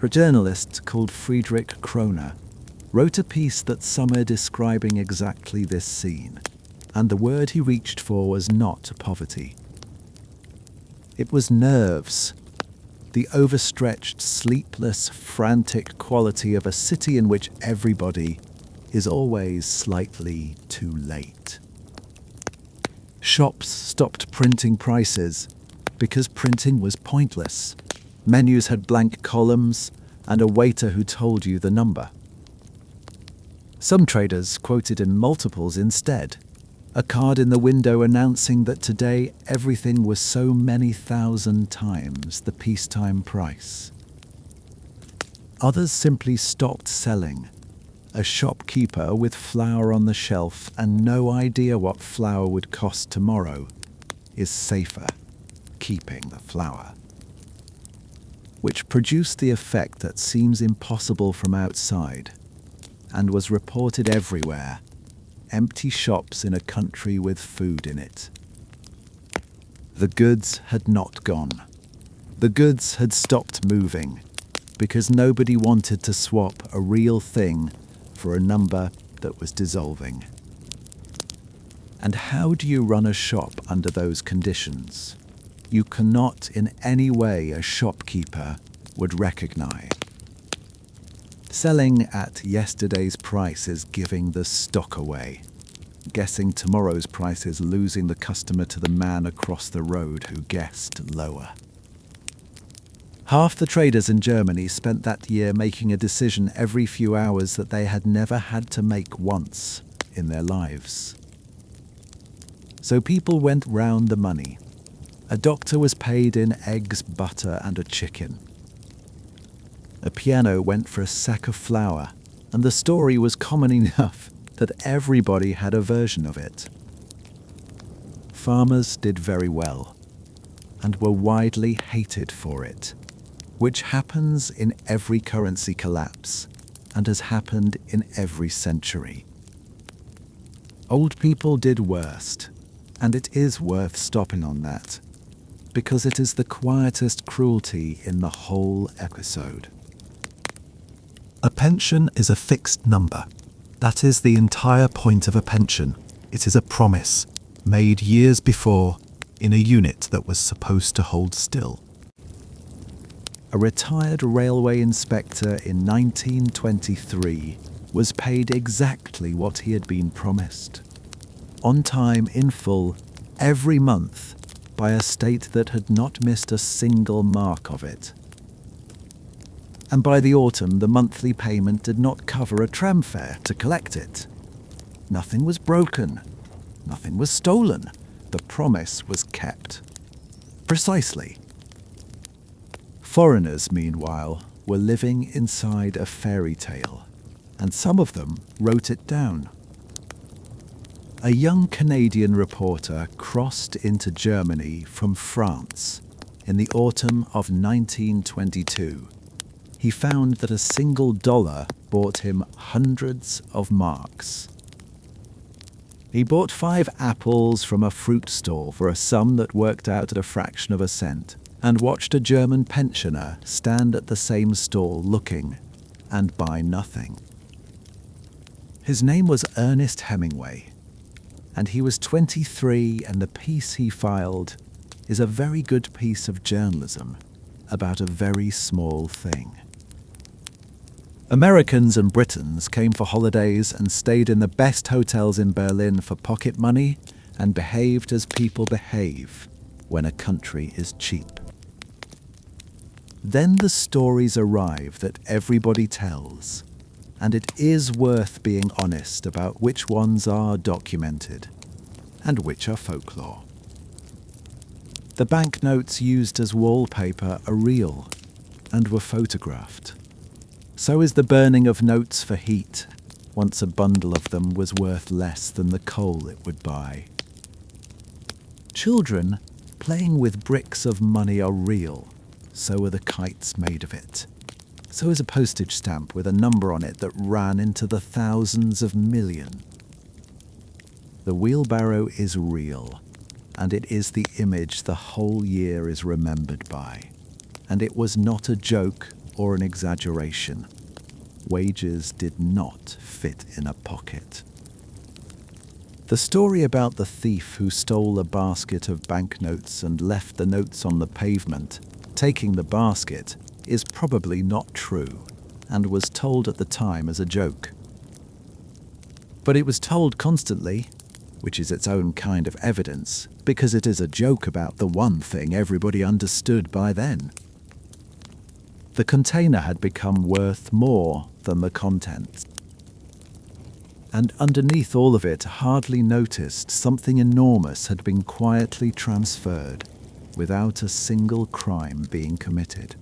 A journalist called Friedrich Kroner wrote a piece that summer describing exactly this scene, and the word he reached for was not poverty. It was nerves, the overstretched, sleepless, frantic quality of a city in which everybody is always slightly too late. Shops stopped printing prices because printing was pointless. Menus had blank columns and a waiter who told you the number. Some traders quoted in multiples instead, a card in the window announcing that today everything was so many thousand times the peacetime price. Others simply stopped selling. A shopkeeper with flour on the shelf and no idea what flour would cost tomorrow is safer keeping the flour. Which produced the effect that seems impossible from outside and was reported everywhere: empty shops in a country with food in it. The goods had not gone. The goods had stopped moving because nobody wanted to swap a real thing for a number that was dissolving. And how do you run a shop under those conditions? You cannot in any way a shopkeeper would recognize. Selling at yesterday's price is giving the stock away. Guessing tomorrow's price is losing the customer to the man across the road who guessed lower. Half the traders in Germany spent that year making a decision every few hours that they had never had to make once in their lives. So people went round the money. A doctor was paid in eggs, butter, and a chicken. A piano went for a sack of flour, and the story was common enough that everybody had a version of it. Farmers did very well, and were widely hated for it, which happens in every currency collapse, and has happened in every century. Old people did worst, and it is worth stopping on that, because it is the quietest cruelty in the whole episode. A pension is a fixed number. That is the entire point of a pension. It is a promise, made years before, in a unit that was supposed to hold still. A retired railway inspector in 1923 was paid exactly what he had been promised. On time, in full, every month, by a state that had not missed a single mark of it. And by the autumn, the monthly payment did not cover a tram fare to collect it. Nothing was broken. Nothing was stolen. the promise was kept. Precisely. Foreigners, meanwhile, were living inside a fairy tale, and some of them wrote it down. A young Canadian reporter crossed into Germany from France in the autumn of 1922. He found that a single dollar bought him hundreds of marks. He bought 5 apples from a fruit stall for a sum that worked out at a fraction of a cent, and watched a German pensioner stand at the same stall looking and buy nothing. His name was Ernest Hemingway, and he was 23, and the piece he filed is a very good piece of journalism about a very small thing. Americans and Britons came for holidays and stayed in the best hotels in Berlin for pocket money and behaved as people behave when a country is cheap. Then the stories arrive that everybody tells, and it is worth being honest about which ones are documented and which are folklore. The banknotes used as wallpaper are real and were photographed. So is the burning of notes for heat, once a bundle of them was worth less than the coal it would buy. Children playing with bricks of money are real, so are the kites made of it. So is a postage stamp with a number on it that ran into the thousands of million. The wheelbarrow is real, and it is the image the whole year is remembered by. And it was not a joke or an exaggeration. Wages did not fit in a pocket. The story about the thief who stole a basket of banknotes and left the notes on the pavement, taking the basket, is probably not true, and was told at the time as a joke. But it was told constantly, which is its own kind of evidence, because it is a joke about the one thing everybody understood by then. The container had become worth more than the contents. And underneath all of it, hardly noticed, something enormous had been quietly transferred without a single crime being committed.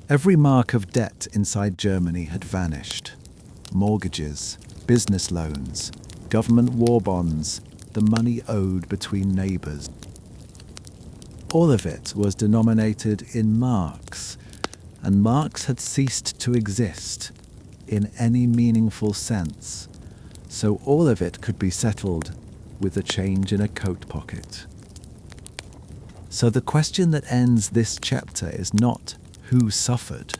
Every mark of debt inside Germany had vanished. Mortgages, business loans, government war bonds, the money owed between neighbours. All of it was denominated in marks, and marks had ceased to exist in any meaningful sense, so all of it could be settled with a change in a coat pocket. So the question that ends this chapter is not who suffered.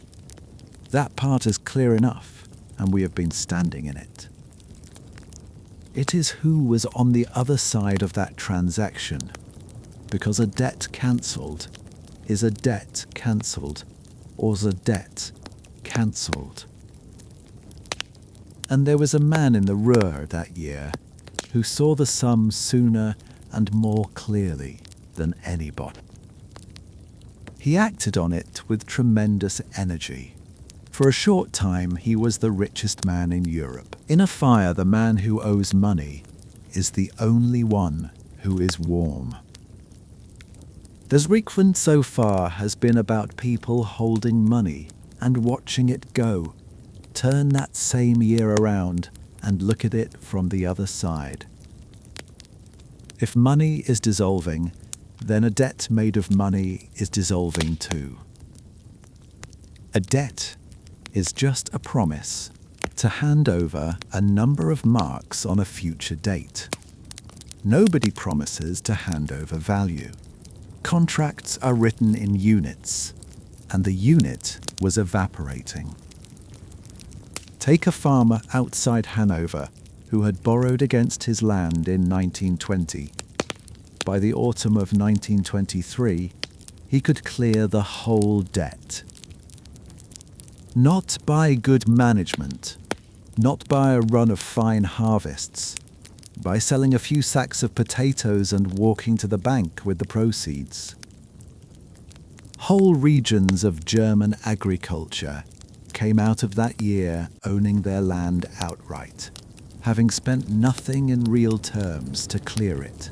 That part is clear enough, and we have been standing in it. It is who was on the other side of that transaction, because a debt cancelled is a debt cancelled, or a debt cancelled. And there was a man in the Ruhr that year who saw the sum sooner and more clearly than anybody. He acted on it with tremendous energy. For a short time, he was the richest man in Europe. In a fire, the man who owes money is the only one who is warm. The Zrikven so far has been about people holding money and watching it go. Turn that same year around and look at it from the other side. If money is dissolving, then a debt made of money is dissolving too. A debt is just a promise to hand over a number of marks on a future date. Nobody promises to hand over value. Contracts are written in units, and the unit was evaporating. Take a farmer outside Hanover who had borrowed against his land in 1920. By the autumn of 1923, he could clear the whole debt. Not by good management, not by a run of fine harvests, by selling a few sacks of potatoes and walking to the bank with the proceeds. Whole regions of German agriculture came out of that year owning their land outright, having spent nothing in real terms to clear it.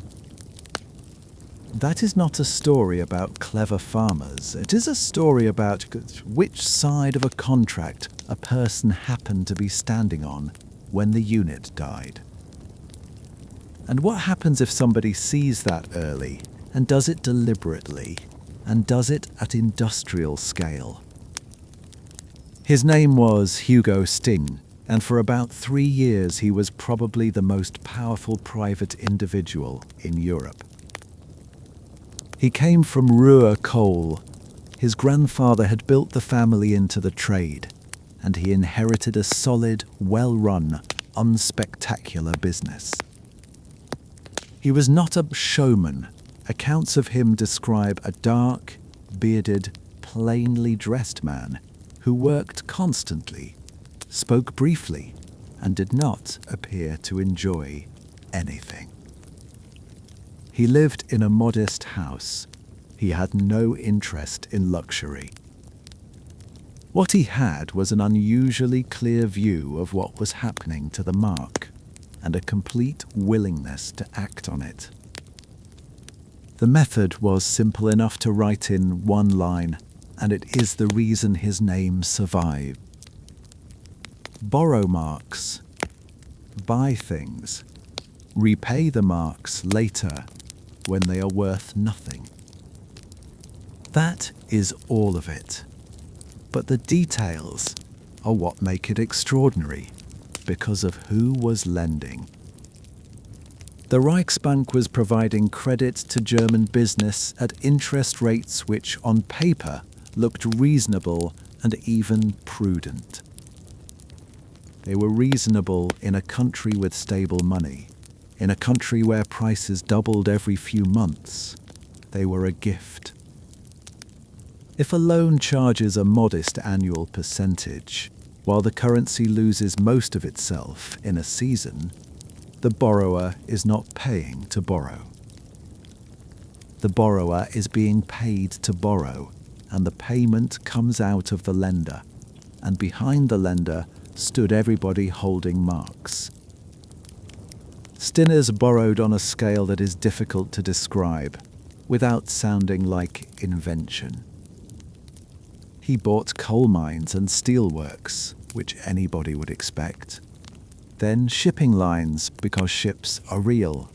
That is not a story about clever farmers. It is a story about which side of a contract a person happened to be standing on when the unit died. And what happens if somebody sees that early and does it deliberately and does it at industrial scale? His name was Hugo Sting, and for about 3 years he was probably the most powerful private individual in Europe. He came from Ruhr coal. His grandfather had built the family into the trade, and he inherited a solid, well-run, unspectacular business. He was not a showman. Accounts of him describe a dark, bearded, plainly dressed man who worked constantly, spoke briefly, and did not appear to enjoy anything. He lived in a modest house. He had no interest in luxury. What he had was an unusually clear view of what was happening to the mark, and a complete willingness to act on it. The method was simple enough to write in one line, and it is the reason his name survived. Borrow marks, buy things, repay the marks later when they are worth nothing. That is all of it. But the details are what make it extraordinary, because of who was lending. The Reichsbank was providing credit to German business at interest rates which, on paper, looked reasonable and even prudent. They were reasonable in a country with stable money. In a country where prices doubled every few months, they were a gift. If a loan charges a modest annual percentage, while the currency loses most of itself in a season, the borrower is not paying to borrow. The borrower is being paid to borrow, and the payment comes out of the lender, and behind the lender stood everybody holding marks. Stinners borrowed on a scale that is difficult to describe, without sounding like invention. He bought coal mines and steelworks, which anybody would expect. Then shipping lines, because ships are real.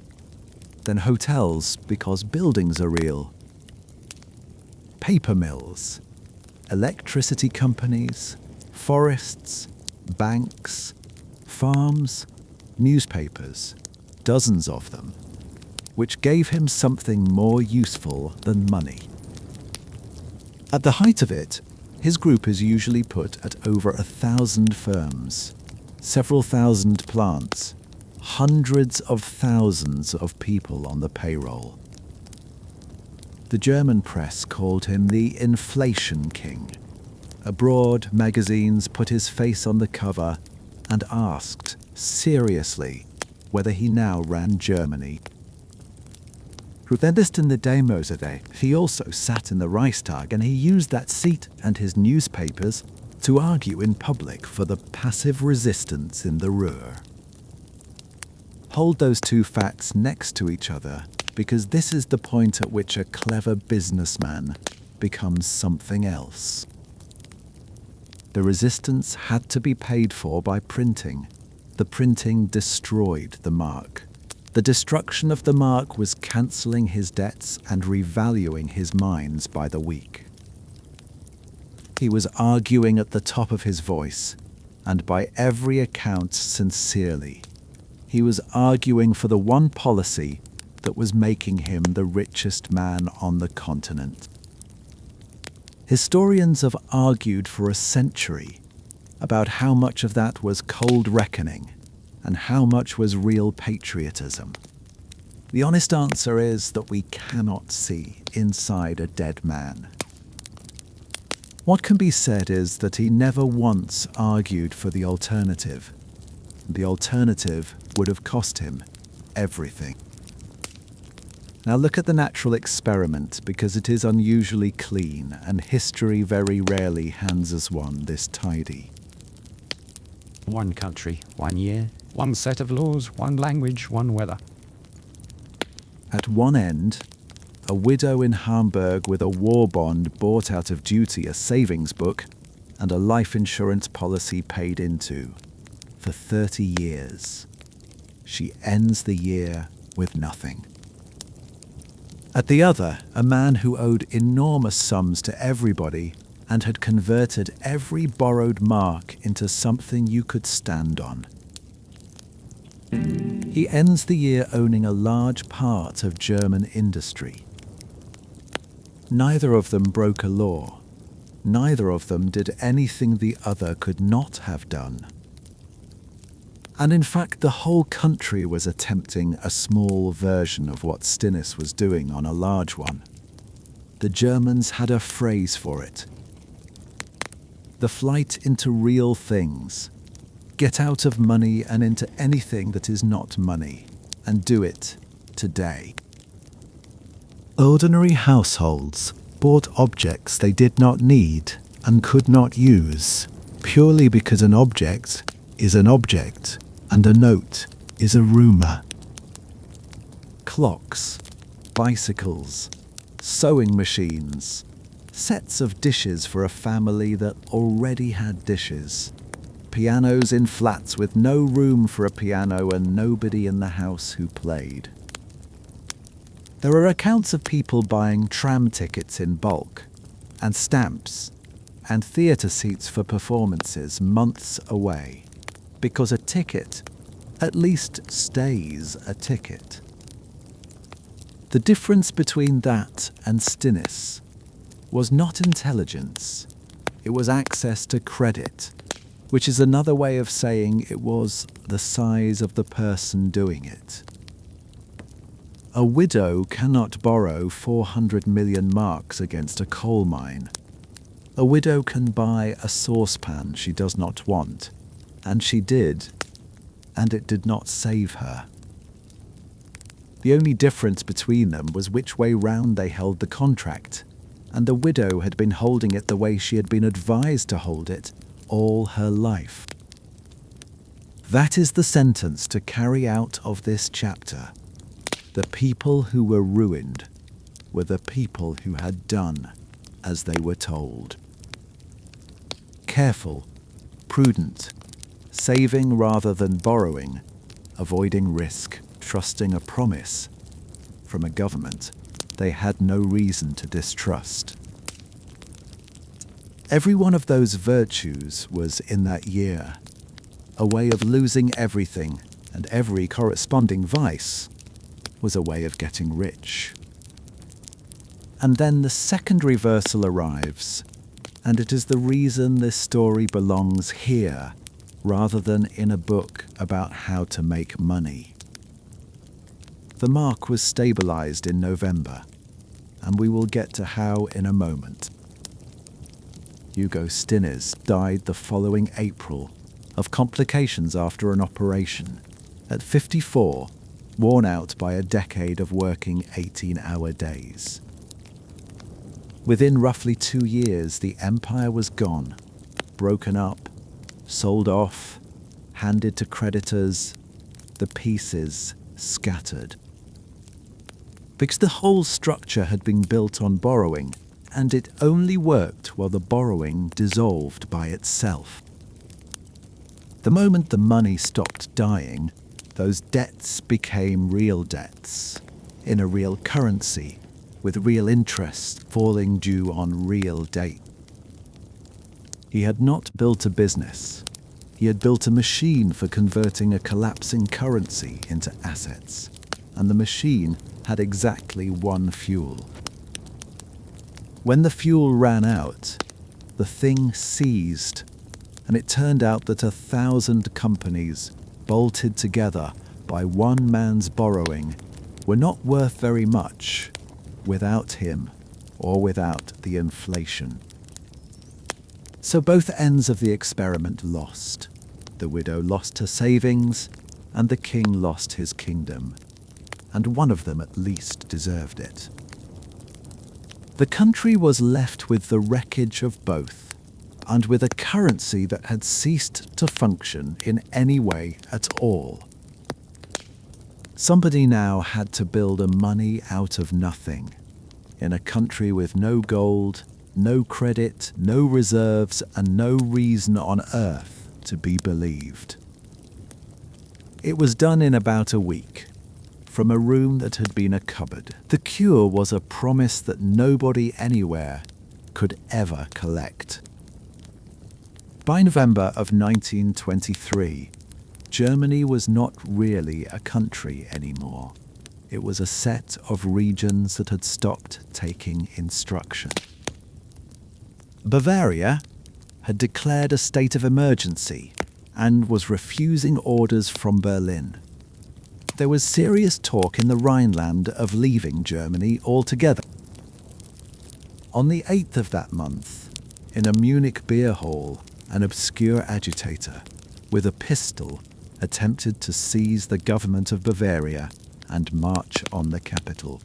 Then hotels, because buildings are real. Paper mills, electricity companies, forests, banks, farms, newspapers, dozens of them, which gave him something more useful than money. At the height of it, his group is usually put at over 1,000 firms, several thousand plants, hundreds of thousands of people on the payroll. The German press called him the Inflation King. Abroad, magazines put his face on the cover and asked, seriously, whether he now ran Germany. In the demos today, he also sat in the Reichstag, and he used that seat and his newspapers to argue in public for the passive resistance in the Ruhr. Hold those two facts next to each other, because this is the point at which a clever businessman becomes something else. The resistance had to be paid for by printing. The printing destroyed the mark. The destruction of the mark was cancelling his debts and revaluing his mines by the week. He was arguing at the top of his voice, and by every account sincerely. He was arguing for the one policy that was making him the richest man on the continent. Historians have argued for a century about how much of that was cold reckoning and how much was real patriotism. The honest answer is that we cannot see inside a dead man. What can be said is that he never once argued for the alternative. The alternative would have cost him everything. Now look at the natural experiment, because it is unusually clean, and history very rarely hands us one this tidy. One country, 1 year, one set of laws, one language, one weather. At one end, a widow in Hamburg with a war bond bought out of duty, a savings book, and a life insurance policy paid into for 30 years. She ends the year with nothing. At the other, a man who owed enormous sums to everybody and had converted every borrowed mark into something you could stand on. He ends the year owning a large part of German industry. Neither of them broke a law. Neither of them did anything the other could not have done. And in fact, the whole country was attempting a small version of what Stinnes was doing on a large one. The Germans had a phrase for it. The flight into real things. Get out of money and into anything that is not money, and do it today. Ordinary households bought objects they did not need and could not use, purely because an object is an object and a note is a rumour. Clocks, bicycles, sewing machines, sets of dishes for a family that already had dishes, pianos in flats with no room for a piano and nobody in the house who played. There are accounts of people buying tram tickets in bulk, and stamps, and theatre seats for performances months away, because a ticket at least stays a ticket. The difference between that and Stinnes was not intelligence, it was access to credit, which is another way of saying it was the size of the person doing it. A widow cannot borrow 400 million marks against a coal mine. A widow can buy a saucepan she does not want, and she did, and it did not save her. The only difference between them was which way round they held the contract, and the widow had been holding it the way she had been advised to hold it all her life. That is the sentence to carry out of this chapter. The people who were ruined were the people who had done as they were told. Careful, prudent, saving rather than borrowing, avoiding risk, trusting a promise from a government they had no reason to distrust. Every one of those virtues was in that year a way of losing everything, and every corresponding vice was a way of getting rich. And then the second reversal arrives, and it is the reason this story belongs here rather than in a book about how to make money. The mark was stabilized in November, and we will get to how in a moment. Hugo Stinnes died the following April of complications after an operation, at 54, worn out by a decade of working 18-hour days. Within roughly 2 years, the empire was gone, broken up, sold off, handed to creditors, the pieces scattered. Because the whole structure had been built on borrowing, and it only worked while the borrowing dissolved by itself. The moment the money stopped dying, those debts became real debts, in a real currency, with real interest falling due on real date. He had not built a business. He had built a machine for converting a collapsing currency into assets, and the machine had exactly one fuel. When the fuel ran out, the thing seized, and it turned out that 1,000 companies, bolted together by one man's borrowing, were not worth very much without him or without the inflation. So both ends of the experiment lost. The widow lost her savings, and the king lost his kingdom, and one of them at least deserved it. The country was left with the wreckage of both, and with a currency that had ceased to function in any way at all. Somebody now had to build a money out of nothing, in a country with no gold, no credit, no reserves, and no reason on earth to be believed. It was done in about a week, from a room that had been a cupboard. The cure was a promise that nobody anywhere could ever collect. By November of 1923, Germany was not really a country anymore. It was a set of regions that had stopped taking instruction. Bavaria had declared a state of emergency and was refusing orders from Berlin. There was serious talk in the Rhineland of leaving Germany altogether. On the 8th of that month, in a Munich beer hall, an obscure agitator with a pistol attempted to seize the government of Bavaria and march on the capital.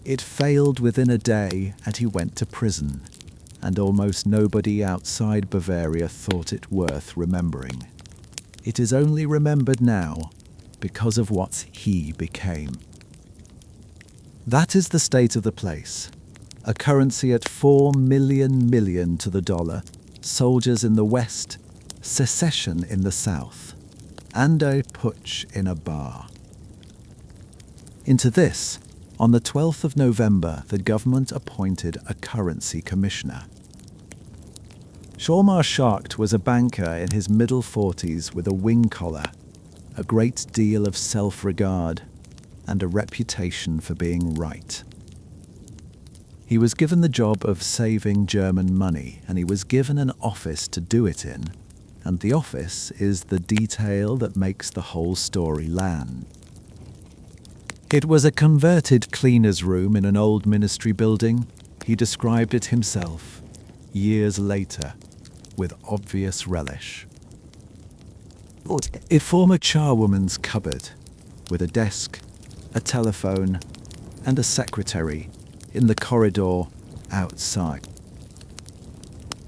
It failed within a day and he went to prison, and almost nobody outside Bavaria thought it worth remembering. It is only remembered now because of what he became. That is the state of the place. A currency at 4 million to the dollar, soldiers in the west, secession in the south, and a putsch in a bar. Into this, on the 12th of November, the government appointed a currency commissioner. Hjalmar Schacht was a banker in his middle 40s with a wing collar, a great deal of self-regard, and a reputation for being right. He was given the job of saving German money, and he was given an office to do it in, and the office is the detail that makes the whole story land. It was a converted cleaner's room in an old ministry building. He described it himself, years later, with obvious relish. It formed a charwoman's cupboard, with a desk, a telephone, and a secretary in the corridor outside.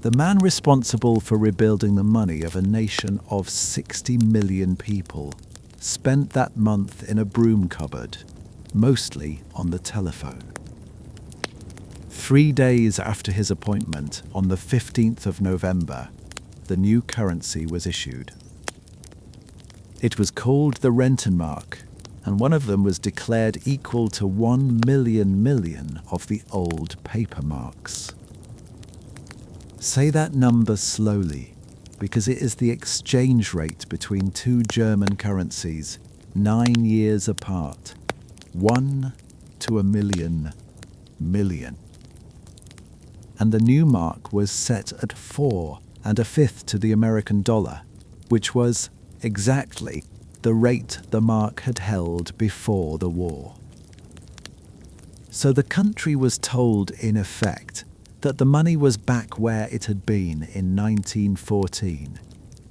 The man responsible for rebuilding the money of a nation of 60 million people spent that month in a broom cupboard, mostly on the telephone. 3 days after his appointment, on the 15th of November, the new currency was issued. It was called the Rentenmark, and one of them was declared equal to 1 million of the old paper marks. Say that number slowly, because it is the exchange rate between two German currencies, 9 years apart. 1 to a million. And the new mark was set at 4 1/5 to the American dollar, which was exactly the rate the mark had held before the war. So the country was told, in effect, that the money was back where it had been in 1914,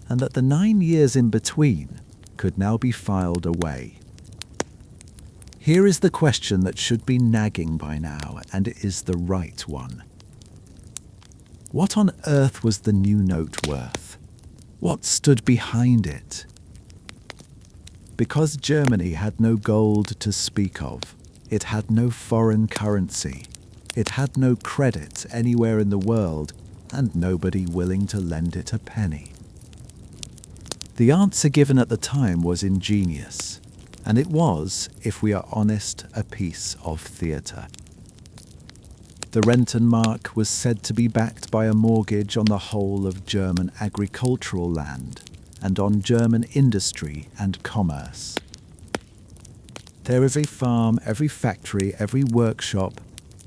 and that the 9 years in between could now be filed away. Here is the question that should be nagging by now, and it is the right one. What on earth was the new note worth? What stood behind it? Because Germany had no gold to speak of, it had no foreign currency, it had no credit anywhere in the world, and nobody willing to lend it a penny. The answer given at the time was ingenious, and it was, if we are honest, a piece of theatre. The Rentenmark was said to be backed by a mortgage on the whole of German agricultural land and on German industry and commerce. Every farm, every factory, every workshop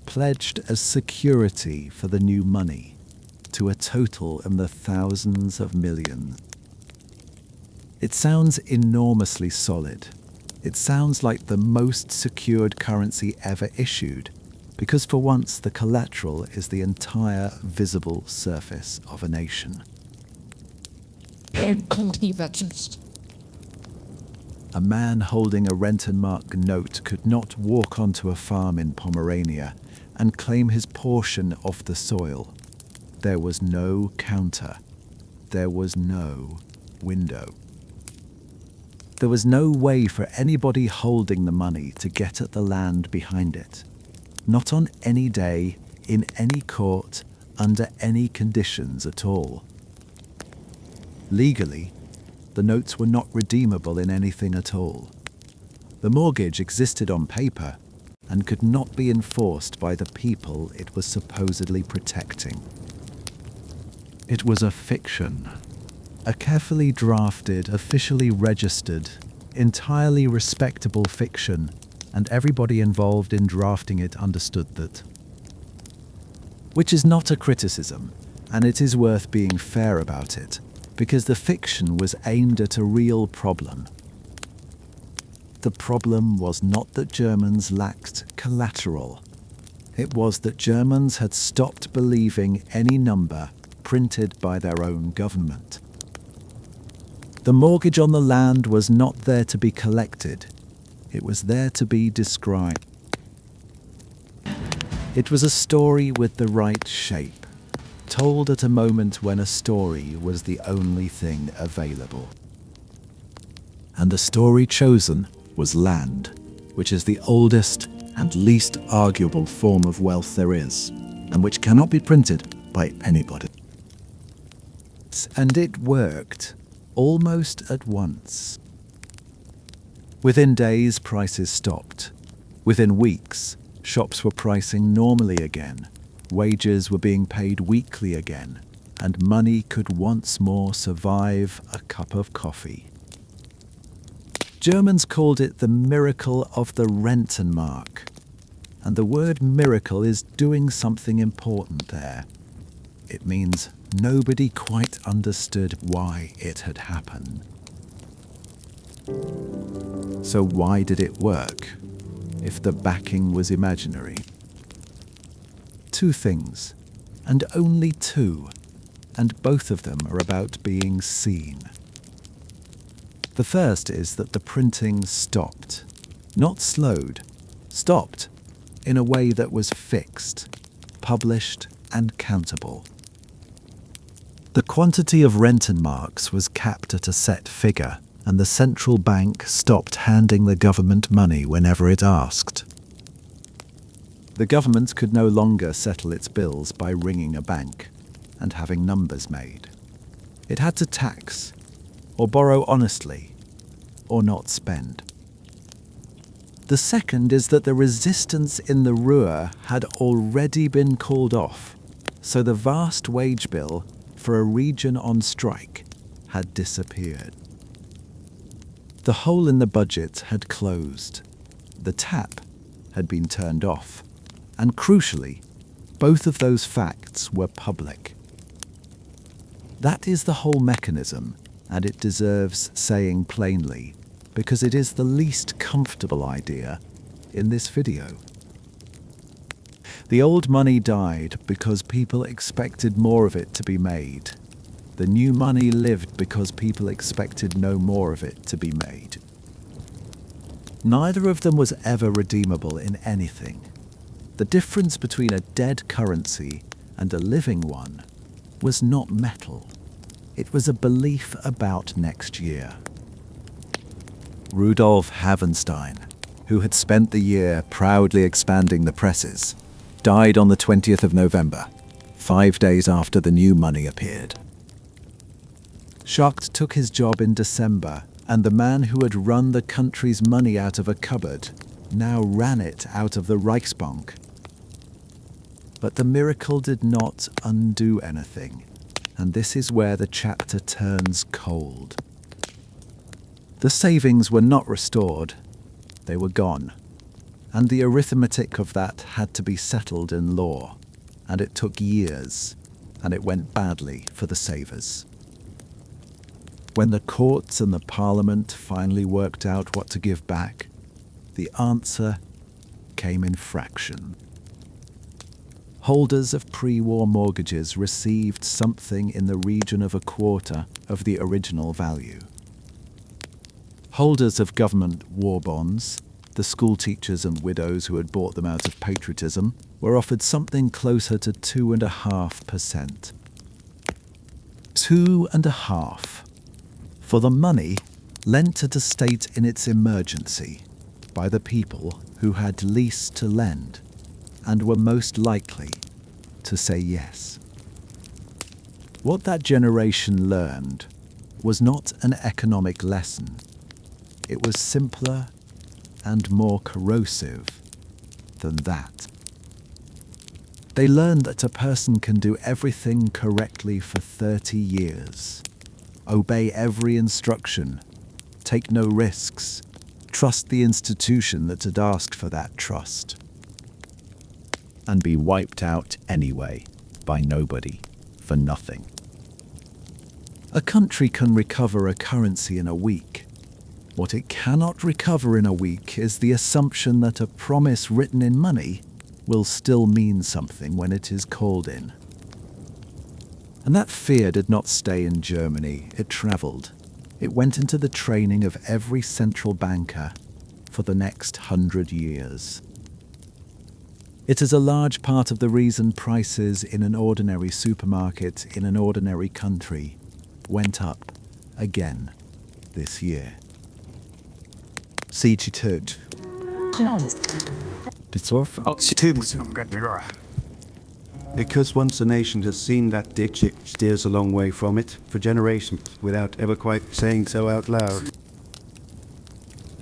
pledged as security for the new money, to a total in the thousands of millions. It sounds enormously solid. It sounds like the most secured currency ever issued, because for once the collateral is the entire visible surface of a nation. A man holding a Rentenmark note could not walk onto a farm in Pomerania and claim his portion of the soil. There was no counter. There was no window. There was no way for anybody holding the money to get at the land behind it. Not on any day, in any court, under any conditions at all. Legally, the notes were not redeemable in anything at all. The mortgage existed on paper and could not be enforced by the people it was supposedly protecting. It was a fiction, a carefully drafted, officially registered, entirely respectable fiction, and everybody involved in drafting it understood that. Which is not a criticism, and it is worth being fair about it, because the fiction was aimed at a real problem. The problem was not that Germans lacked collateral. It was that Germans had stopped believing any number printed by their own government. The mortgage on the land was not there to be collected. It was there to be described. It was a story with the right shape, told at a moment when a story was the only thing available. And the story chosen was land, which is the oldest and least arguable form of wealth there is, and which cannot be printed by anybody. And it worked, almost at once. Within days, prices stopped. Within weeks, shops were pricing normally again, wages were being paid weekly again, and money could once more survive a cup of coffee. Germans called it the miracle of the Rentenmark, and the word miracle is doing something important there. It means nobody quite understood why it had happened. So why did it work, if the backing was imaginary? Two things, and only two, and both of them are about being seen. The first is that the printing stopped, not slowed, stopped in a way that was fixed, published and countable. The quantity of Rentenmarks was capped at a set figure, and the central bank stopped handing the government money whenever it asked. The government could no longer settle its bills by ringing a bank and having numbers made. It had to tax, or borrow honestly, or not spend. The second is that the resistance in the Ruhr had already been called off, so the vast wage bill for a region on strike had disappeared. The hole in the budget had closed, the tap had been turned off, and crucially, both of those facts were public. That is the whole mechanism, and it deserves saying plainly, because it is the least comfortable idea in this video. The old money died because people expected more of it to be made. The new money lived because people expected no more of it to be made. Neither of them was ever redeemable in anything. The difference between a dead currency and a living one was not metal. It was a belief about next year. Rudolf Havenstein, who had spent the year proudly expanding the presses, died on the 20th of November, 5 days after the new money appeared. Schacht took his job in December, and the man who had run the country's money out of a cupboard now ran it out of the Reichsbank. But the miracle did not undo anything, and this is where the chapter turns cold. The savings were not restored, they were gone, and the arithmetic of that had to be settled in law, and it took years, and it went badly for the savers. When the courts and the parliament finally worked out what to give back, the answer came in fraction. Holders of pre-war mortgages received something in the region of a quarter of the original value. Holders of government war bonds, the school teachers and widows who had bought them out of patriotism, were offered something closer to 2.5%. 2.5%. For the money lent to the state in its emergency by the people who had least to lend. and were most likely to say yes. What that generation learned was not an economic lesson. It was simpler and more corrosive than that. They learned that a person can do everything correctly for 30 years, obey every instruction, take no risks, trust the institution that had asked for that trust, And be wiped out anyway by nobody for nothing. A country can recover a currency in a week. What it cannot recover in a week is the assumption that a promise written in money will still mean something when it is called in. And that fear did not stay in Germany, it travelled. It went into the training of every central banker for the next 100 years. It is a large part of the reason prices in an ordinary supermarket in an ordinary country went up again this year. Citetud. Because once a nation has seen that ditch, it steers a long way from it, for generations, without ever quite saying so out loud.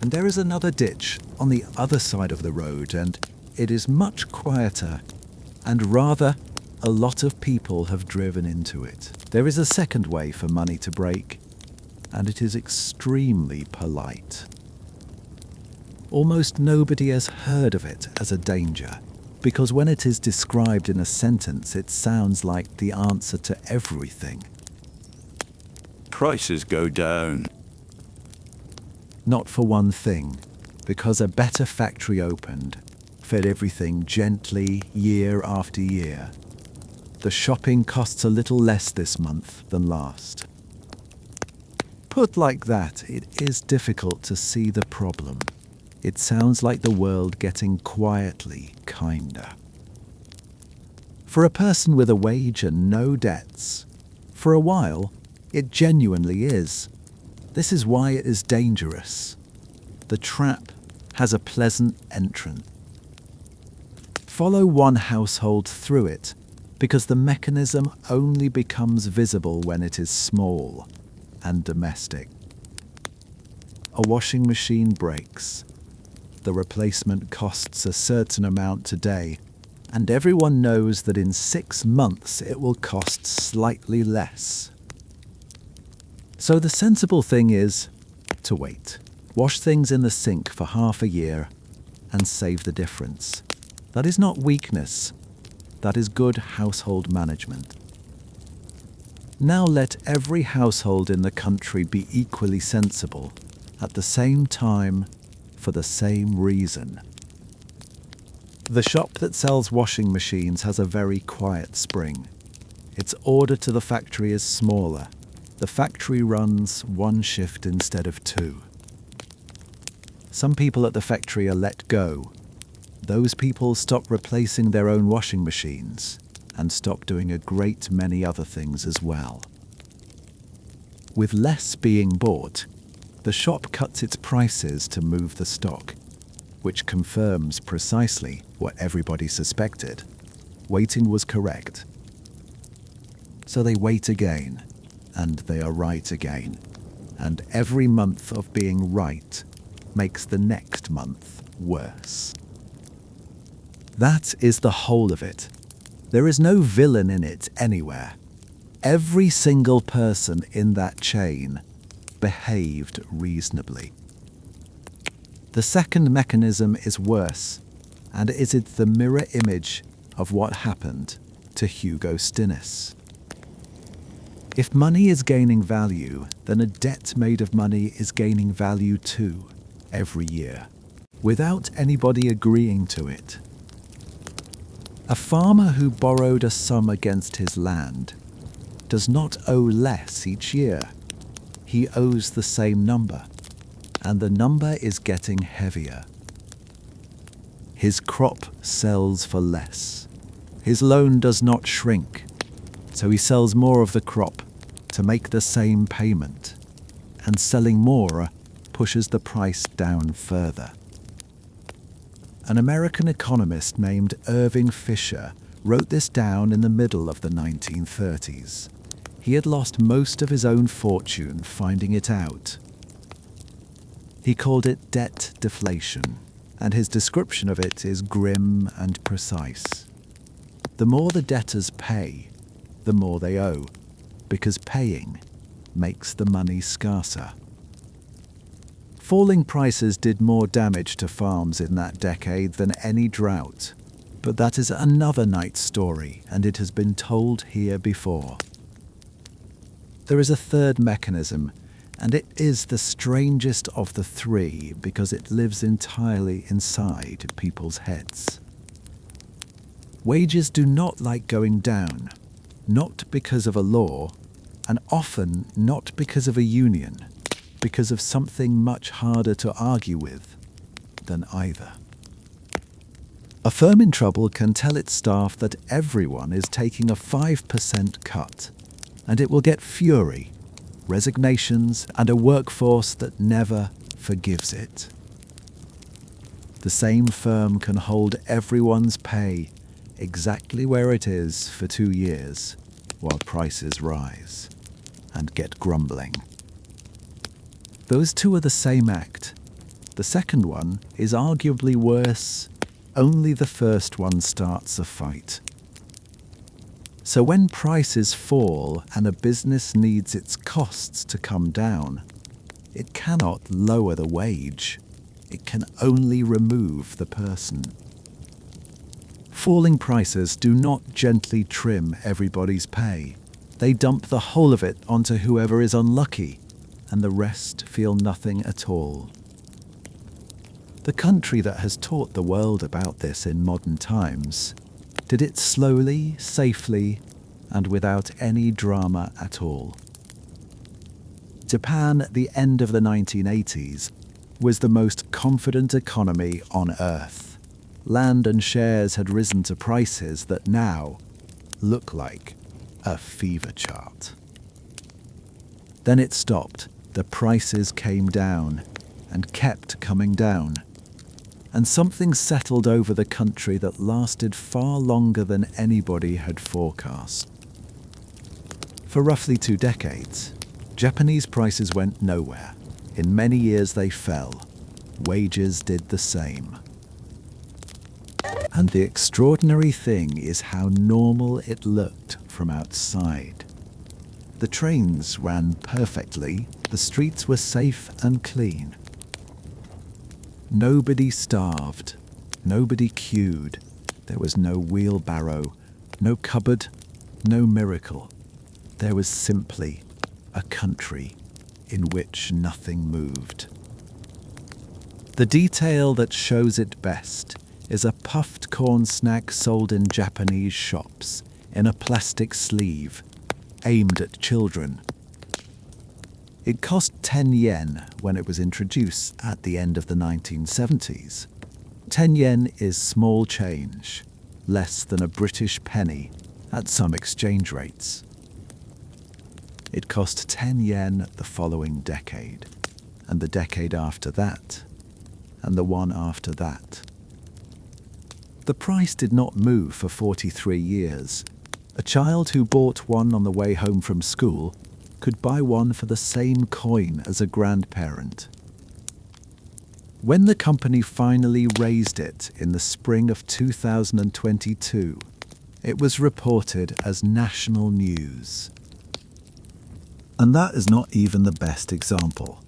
And there is another ditch on the other side of the road, and it is much quieter, and rather a lot of people have driven into it. There is a second way for money to break, and it is extremely polite. Almost nobody has heard of it as a danger, because when it is described in a sentence, it sounds like the answer to everything. Prices go down. Not for one thing, because a better factory opened, fed everything gently year after year. The shopping costs a little less this month than last. Put like that, it is difficult to see the problem. It sounds like the world getting quietly kinder. For a person with a wage and no debts, for a while, it genuinely is. This is why it is dangerous. The trap has a pleasant entrance. Follow one household through it, because the mechanism only becomes visible when it is small and domestic. A washing machine breaks. The replacement costs a certain amount today, and everyone knows that in 6 months it will cost slightly less. So the sensible thing is to wait. Wash things in the sink for half a year and save the difference. That is not weakness. That is good household management. Now let every household in the country be equally sensible, at the same time, for the same reason. The shop that sells washing machines has a very quiet spring. Its order to the factory is smaller. The factory runs 1 shift instead of 2. Some people at the factory are let go. Those people stop replacing their own washing machines and stop doing a great many other things as well. With less being bought, the shop cuts its prices to move the stock, which confirms precisely what everybody suspected. Waiting was correct. So they wait again, and they are right again. And every month of being right makes the next month worse. That is the whole of it. There is no villain in it anywhere. Every single person in that chain behaved reasonably. The second mechanism is worse, and it is the mirror image of what happened to Hugo Stinnes. If money is gaining value, then a debt made of money is gaining value too, every year, without anybody agreeing to it. A farmer who borrowed a sum against his land does not owe less each year. He owes the same number, and the number is getting heavier. His crop sells for less. His loan does not shrink, so he sells more of the crop to make the same payment, and selling more pushes the price down further. An American economist named Irving Fisher wrote this down in the middle of the 1930s. He had lost most of his own fortune finding it out. He called it debt deflation, and his description of it is grim and precise. The more the debtors pay, the more they owe, because paying makes the money scarcer. Falling prices did more damage to farms in that decade than any drought, but that is another night's story, and it has been told here before. There is a third mechanism, and it is the strangest of the three because it lives entirely inside people's heads. Wages do not like going down, not because of a law, and often not because of a union, because of something much harder to argue with than either. A firm in trouble can tell its staff that everyone is taking a 5% cut, and it will get fury, resignations, and a workforce that never forgives it. The same firm can hold everyone's pay exactly where it is for 2 years while prices rise and get grumbling. Those two are the same act. The second one is arguably worse. Only the first one starts a fight. So when prices fall and a business needs its costs to come down, it cannot lower the wage. It can only remove the person. Falling prices do not gently trim everybody's pay. They dump the whole of it onto whoever is unlucky, and the rest feel nothing at all. The country that has taught the world about this in modern times did it slowly, safely, and without any drama at all. Japan at the end of the 1980s was the most confident economy on earth. Land and shares had risen to prices that now look like a fever chart. Then it stopped. The prices came down and kept coming down. And something settled over the country that lasted far longer than anybody had forecast. For roughly 2 decades, Japanese prices went nowhere. In many years they fell. Wages did the same. And the extraordinary thing is how normal it looked from outside. The trains ran perfectly, the streets were safe and clean. Nobody starved, nobody queued, there was no wheelbarrow, no cupboard, no miracle. There was simply a country in which nothing moved. The detail that shows it best is a puffed corn snack sold in Japanese shops in a plastic sleeve, aimed at children. It cost 10 yen when it was introduced at the end of the 1970s. 10 yen is small change, less than a British penny at some exchange rates. It cost 10 yen the following decade, and the decade after that, and the one after that. The price did not move for 43 years. A child who bought one on the way home from school could buy one for the same coin as a grandparent. When the company finally raised it in the spring of 2022, it was reported as national news. And that is not even the best example.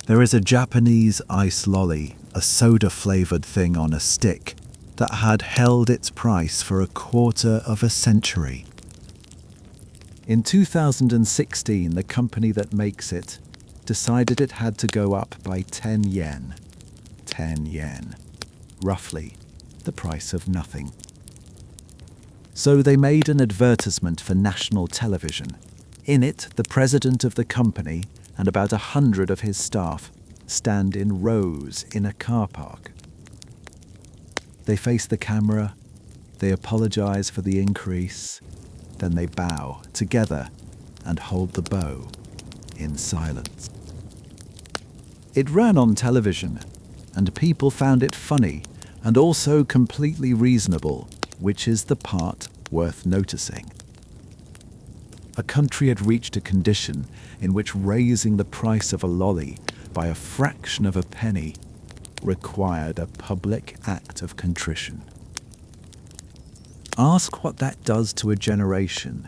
There is a Japanese ice lolly, a soda-flavoured thing on a stick, that had held its price for a quarter of a century. In 2016, the company that makes it decided it had to go up by 10 yen. 10 yen. Roughly the price of nothing. So they made an advertisement for national television. In it, the president of the company and about 100 of his staff stand in rows in a car park. They face the camera, they apologize for the increase, then they bow together and hold the bow in silence. It ran on television, and people found it funny and also completely reasonable, which is the part worth noticing. A country had reached a condition in which raising the price of a lolly by a fraction of a penny required a public act of contrition. Ask what that does to a generation,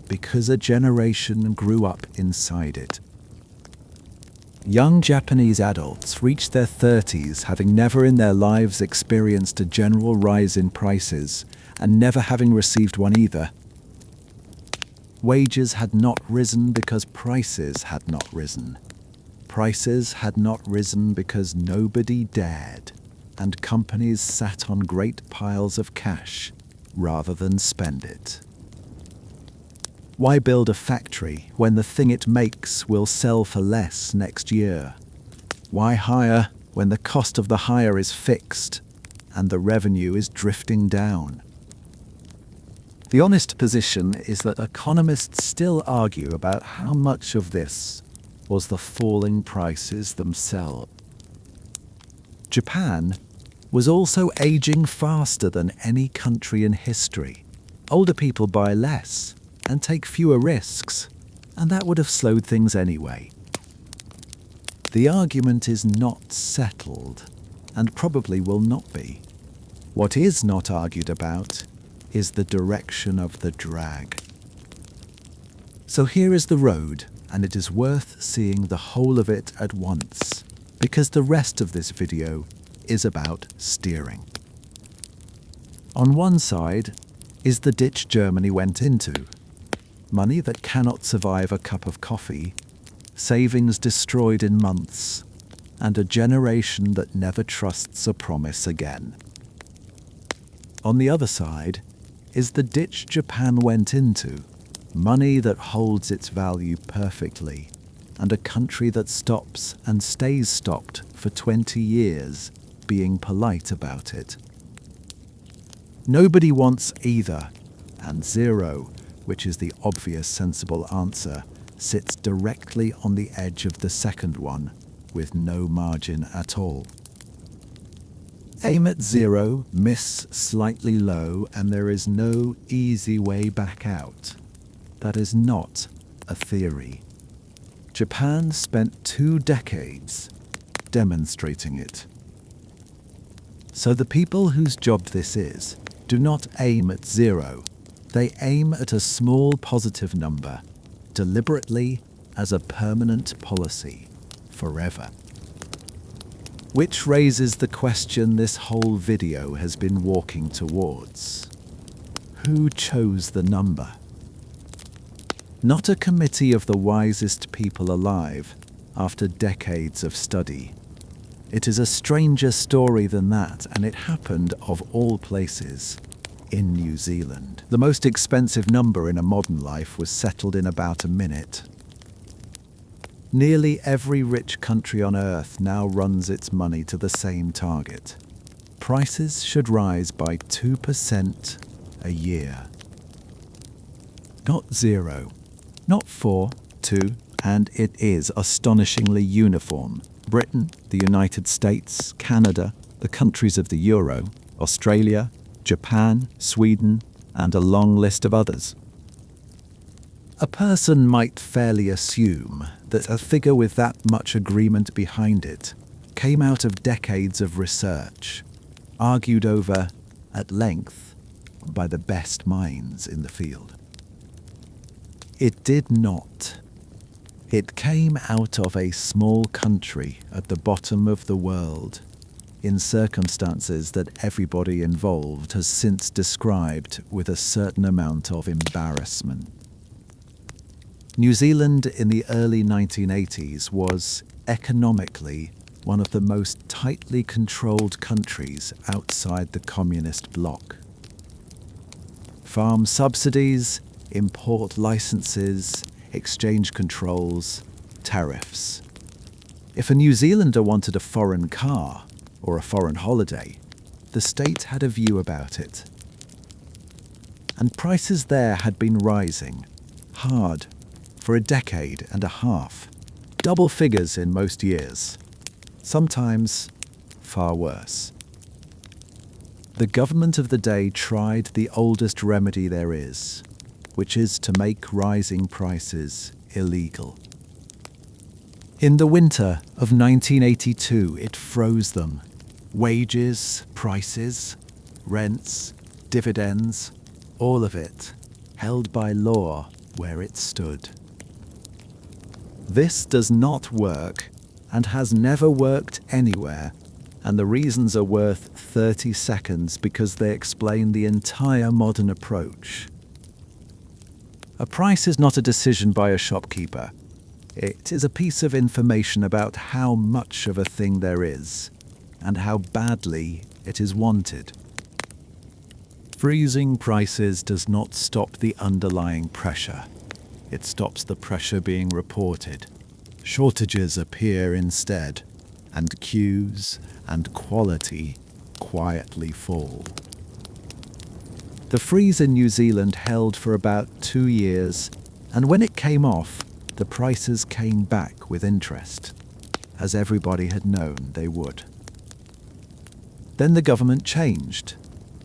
because a generation grew up inside it. Young Japanese adults reached their 30s having never in their lives experienced a general rise in prices and never having received one either. Wages had not risen because prices had not risen. Prices had not risen because nobody dared, and companies sat on great piles of cash rather than spend it. Why build a factory when the thing it makes will sell for less next year? Why hire when the cost of the hire is fixed and the revenue is drifting down? The honest position is that economists still argue about how much of this was the falling prices themselves. Japan was also aging faster than any country in history. Older people buy less and take fewer risks, and that would have slowed things anyway. The argument is not settled, and probably will not be. What is not argued about is the direction of the drag. So here is the road, and it is worth seeing the whole of it at once, because the rest of this video is about steering. On one side is the ditch Germany went into. Money that cannot survive a cup of coffee, savings destroyed in months, and a generation that never trusts a promise again. On the other side is the ditch Japan went into. Money that holds its value perfectly, and a country that stops and stays stopped for 20 years, being polite about it. Nobody wants either, and zero, which is the obvious sensible answer, sits directly on the edge of the second one, with no margin at all. Aim at zero, miss slightly low, and there is no easy way back out. That is not a theory. Japan spent 2 decades demonstrating it. So the people whose job this is do not aim at zero. They aim at a small positive number, deliberately as a permanent policy, forever. Which raises the question this whole video has been walking towards. Who chose the number? Not a committee of the wisest people alive after decades of study. It is a stranger story than that, and it happened, of all places, in New Zealand. The most expensive number in a modern life was settled in about a minute. Nearly every rich country on earth now runs its money to the same target. Prices should rise by 2% a year. Not 0, not 4, 2, and it is astonishingly uniform. Britain, the United States, Canada, the countries of the Euro, Australia, Japan, Sweden, and a long list of others. A person might fairly assume that a figure with that much agreement behind it came out of decades of research, argued over at length by the best minds in the field. It did not. It came out of a small country at the bottom of the world, in circumstances that everybody involved has since described with a certain amount of embarrassment. New Zealand in the early 1980s was, economically, one of the most tightly controlled countries outside the communist bloc. Farm subsidies, import licenses, exchange controls, tariffs. If a New Zealander wanted a foreign car or a foreign holiday, the state had a view about it. And prices there had been rising, hard, for a decade and a half, double figures in most years, sometimes far worse. The government of the day tried the oldest remedy there is, which is to make rising prices illegal. In the winter of 1982, it froze them. Wages, prices, rents, dividends, all of it, held by law where it stood. This does not work and has never worked anywhere, and the reasons are worth 30 seconds because they explain the entire modern approach. A price is not a decision by a shopkeeper. It is a piece of information about how much of a thing there is and how badly it is wanted. Freezing prices does not stop the underlying pressure. It stops the pressure being reported. Shortages appear instead, and queues and quality quietly fall. The freeze in New Zealand held for about 2 years, and when it came off, the prices came back with interest, as everybody had known they would. Then the government changed,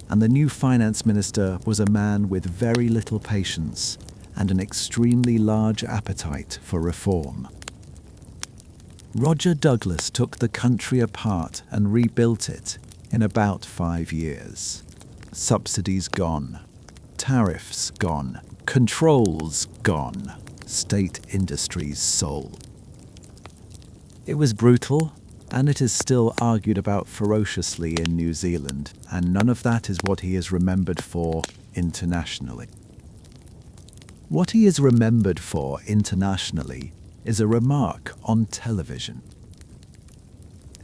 and the new finance minister was a man with very little patience and an extremely large appetite for reform. Roger Douglas took the country apart and rebuilt it in about 5 years. Subsidies gone, tariffs gone, controls gone, state industries sold. It was brutal, and it is still argued about ferociously in New Zealand, and none of that is what he is remembered for internationally. What he is remembered for internationally is a remark on television.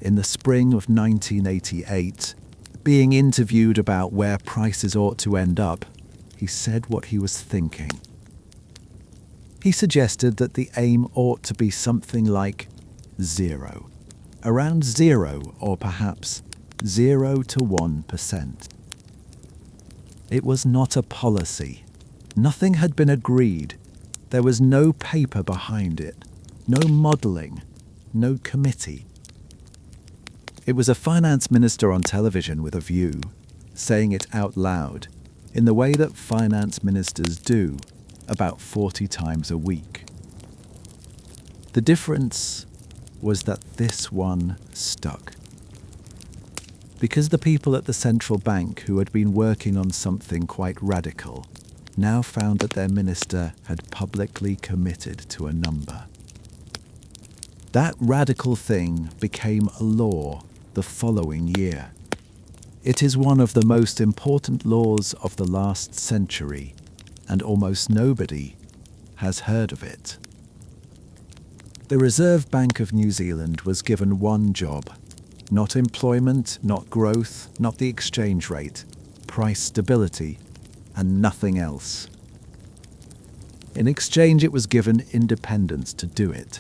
In the spring of 1988, being interviewed about where prices ought to end up, he said what he was thinking. He suggested that the aim ought to be something like 0. Around 0, or perhaps 0 to 1%. It was not a policy. Nothing had been agreed. There was no paper behind it, no modelling, no committee. It was a finance minister on television with a view, saying it out loud, in the way that finance ministers do, about 40 times a week. The difference was that this one stuck. Because the people at the central bank who had been working on something quite radical now found that their minister had publicly committed to a number. That radical thing became a law the following year. It is one of the most important laws of the last century, and almost nobody has heard of it. The Reserve Bank of New Zealand was given one job: not employment, not growth, not the exchange rate, price stability, and nothing else. In exchange, it was given independence to do it,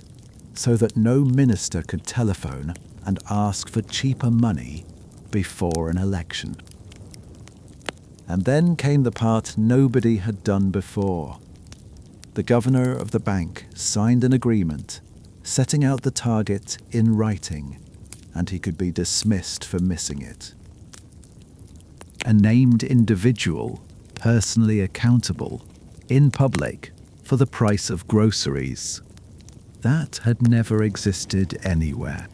so that no minister could telephone and ask for cheaper money before an election. And then came the part nobody had done before. The governor of the bank signed an agreement setting out the target in writing, and he could be dismissed for missing it. A named individual, personally accountable, in public, for the price of groceries. That had never existed anywhere.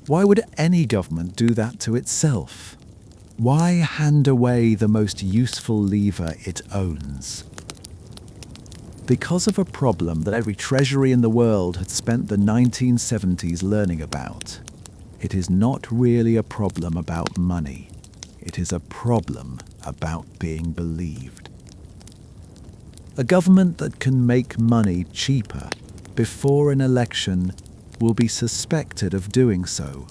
Why would any government do that to itself? Why hand away the most useful lever it owns? Because of a problem that every treasury in the world had spent the 1970s learning about. It is not really a problem about money. It is a problem about being believed. A government that can make money cheaper before an election will be suspected of doing so,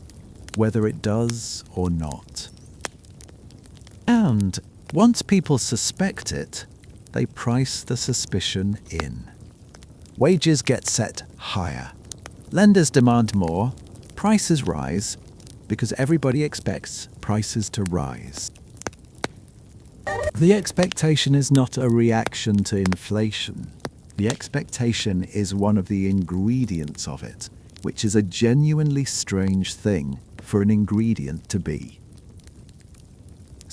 whether it does or not. And once people suspect it, they price the suspicion in. Wages get set higher. Lenders demand more. Prices rise because everybody expects prices to rise. The expectation is not a reaction to inflation. The expectation is one of the ingredients of it, which is a genuinely strange thing for an ingredient to be.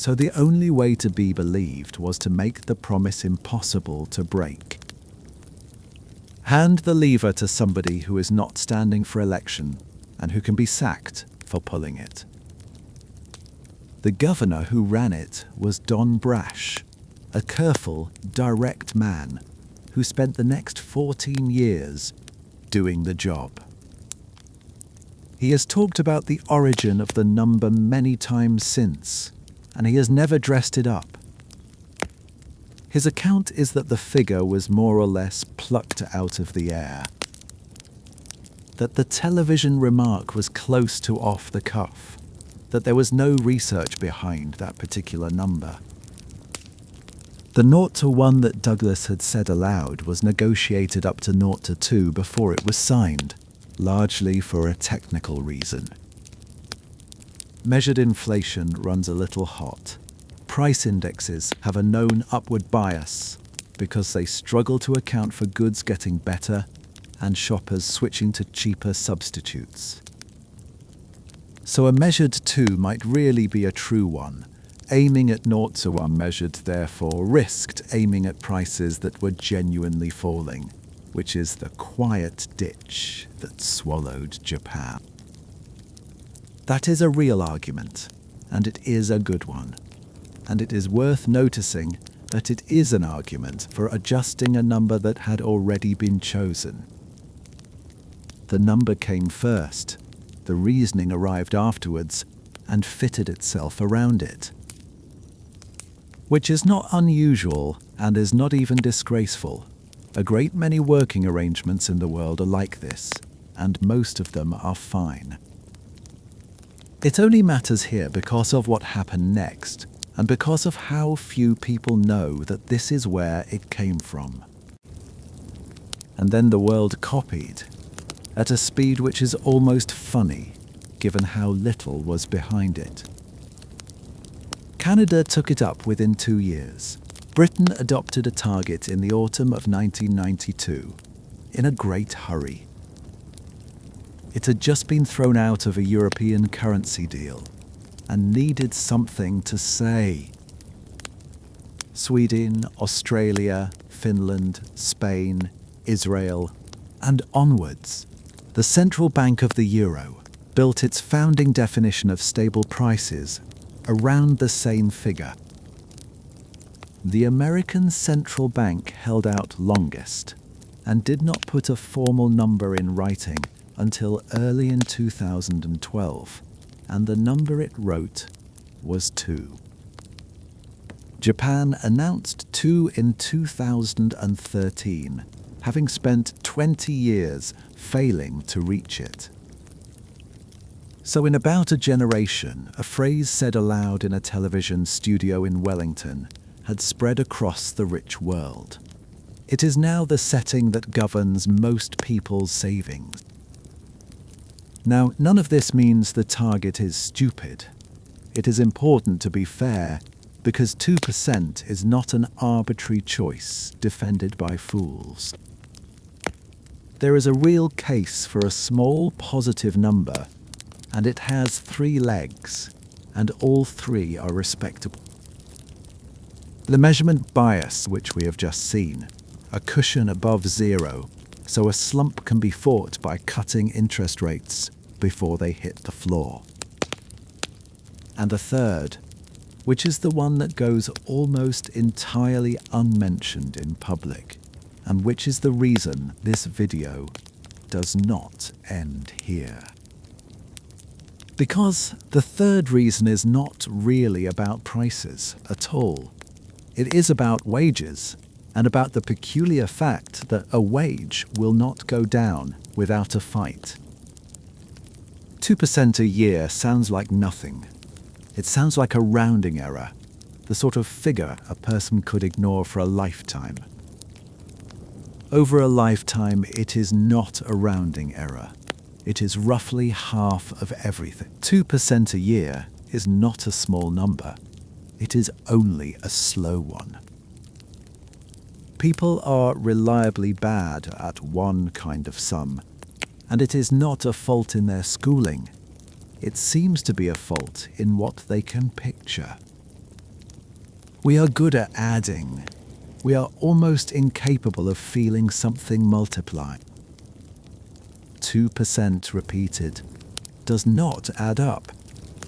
So the only way to be believed was to make the promise impossible to break. Hand the lever to somebody who is not standing for election and who can be sacked for pulling it. The governor who ran it was Don Brash, a careful, direct man who spent the next 14 years doing the job. He has talked about the origin of the number many times since, and he has never dressed it up. His account is that the figure was more or less plucked out of the air, that the television remark was close to off the cuff, that there was no research behind that particular number. The 0 to 1 that Douglas had said aloud was negotiated up to 0 to 2 before it was signed, largely for a technical reason. Measured inflation runs a little hot. Price indexes have a known upward bias because they struggle to account for goods getting better and shoppers switching to cheaper substitutes. So a measured 2 might really be a true one. Aiming at 0 to 1 measured, therefore, risked aiming at prices that were genuinely falling, which is the quiet ditch that swallowed Japan. That is a real argument, and it is a good one. And it is worth noticing that it is an argument for adjusting a number that had already been chosen. The number came first, the reasoning arrived afterwards, and fitted itself around it. Which is not unusual and is not even disgraceful. A great many working arrangements in the world are like this, and most of them are fine. It only matters here because of what happened next, and because of how few people know that this is where it came from. And then the world copied, at a speed which is almost funny, given how little was behind it. Canada took it up within 2 years. Britain adopted a target in the autumn of 1992, in a great hurry. It had just been thrown out of a European currency deal and needed something to say. Sweden, Australia, Finland, Spain, Israel, and onwards. The central bank of the euro built its founding definition of stable prices around the same figure. The American central bank held out longest and did not put a formal number in writing until early in 2012, and the number it wrote was 2. Japan announced 2 in 2013, having spent 20 years failing to reach it. So in about a generation, a phrase said aloud in a television studio in Wellington had spread across the rich world. It is now the setting that governs most people's savings. Now, none of this means the target is stupid. It is important to be fair, because 2% is not an arbitrary choice defended by fools. There is a real case for a small positive number, and it has 3 legs, and all 3 are respectable. The measurement bias, which we have just seen, a cushion above 0, so a slump can be fought by cutting interest rates before they hit the floor. And the third, which is the one that goes almost entirely unmentioned in public, and which is the reason this video does not end here. Because the third reason is not really about prices at all. It is about wages, and about the peculiar fact that a wage will not go down without a fight. 2% a year sounds like nothing. It sounds like a rounding error, the sort of figure a person could ignore for a lifetime. Over a lifetime, it is not a rounding error. It is roughly half of everything. 2% a year is not a small number. It is only a slow one. People are reliably bad at one kind of sum, and it is not a fault in their schooling. It seems to be a fault in what they can picture. We are good at adding. We are almost incapable of feeling something multiply. 2% repeated does not add up.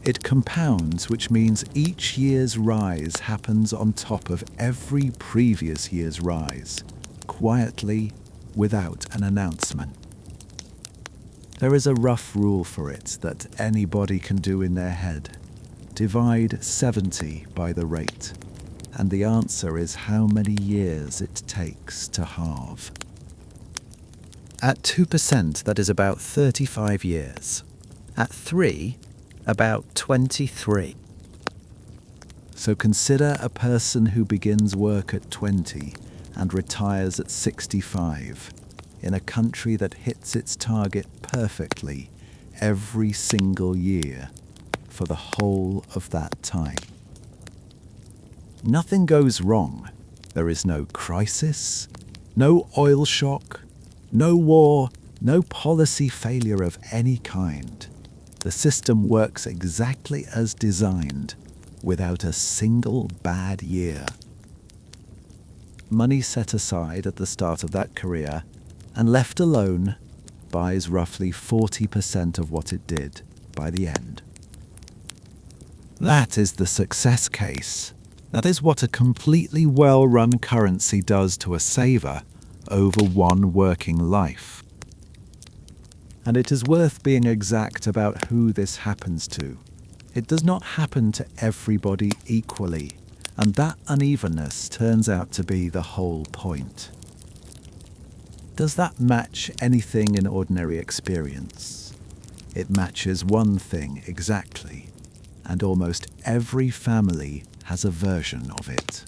It compounds, which means each year's rise happens on top of every previous year's rise, quietly, without an announcement. There is a rough rule for it that anybody can do in their head. Divide 70 by the rate, and the answer is how many years it takes to halve. At 2%, that is about 35 years. At 3, about 23. So consider a person who begins work at 20 and retires at 65 in a country that hits its target perfectly every single year for the whole of that time. Nothing goes wrong. There is no crisis, no oil shock, no war, no policy failure of any kind. The system works exactly as designed, without a single bad year. Money set aside at the start of that career and left alone buys roughly 40% of what it did by the end. That is the success case. That is what a completely well-run currency does to a saver over one working life. And it is worth being exact about who this happens to. It does not happen to everybody equally, and that unevenness turns out to be the whole point. Does that match anything in ordinary experience? It matches one thing exactly, and almost every family has a version of it.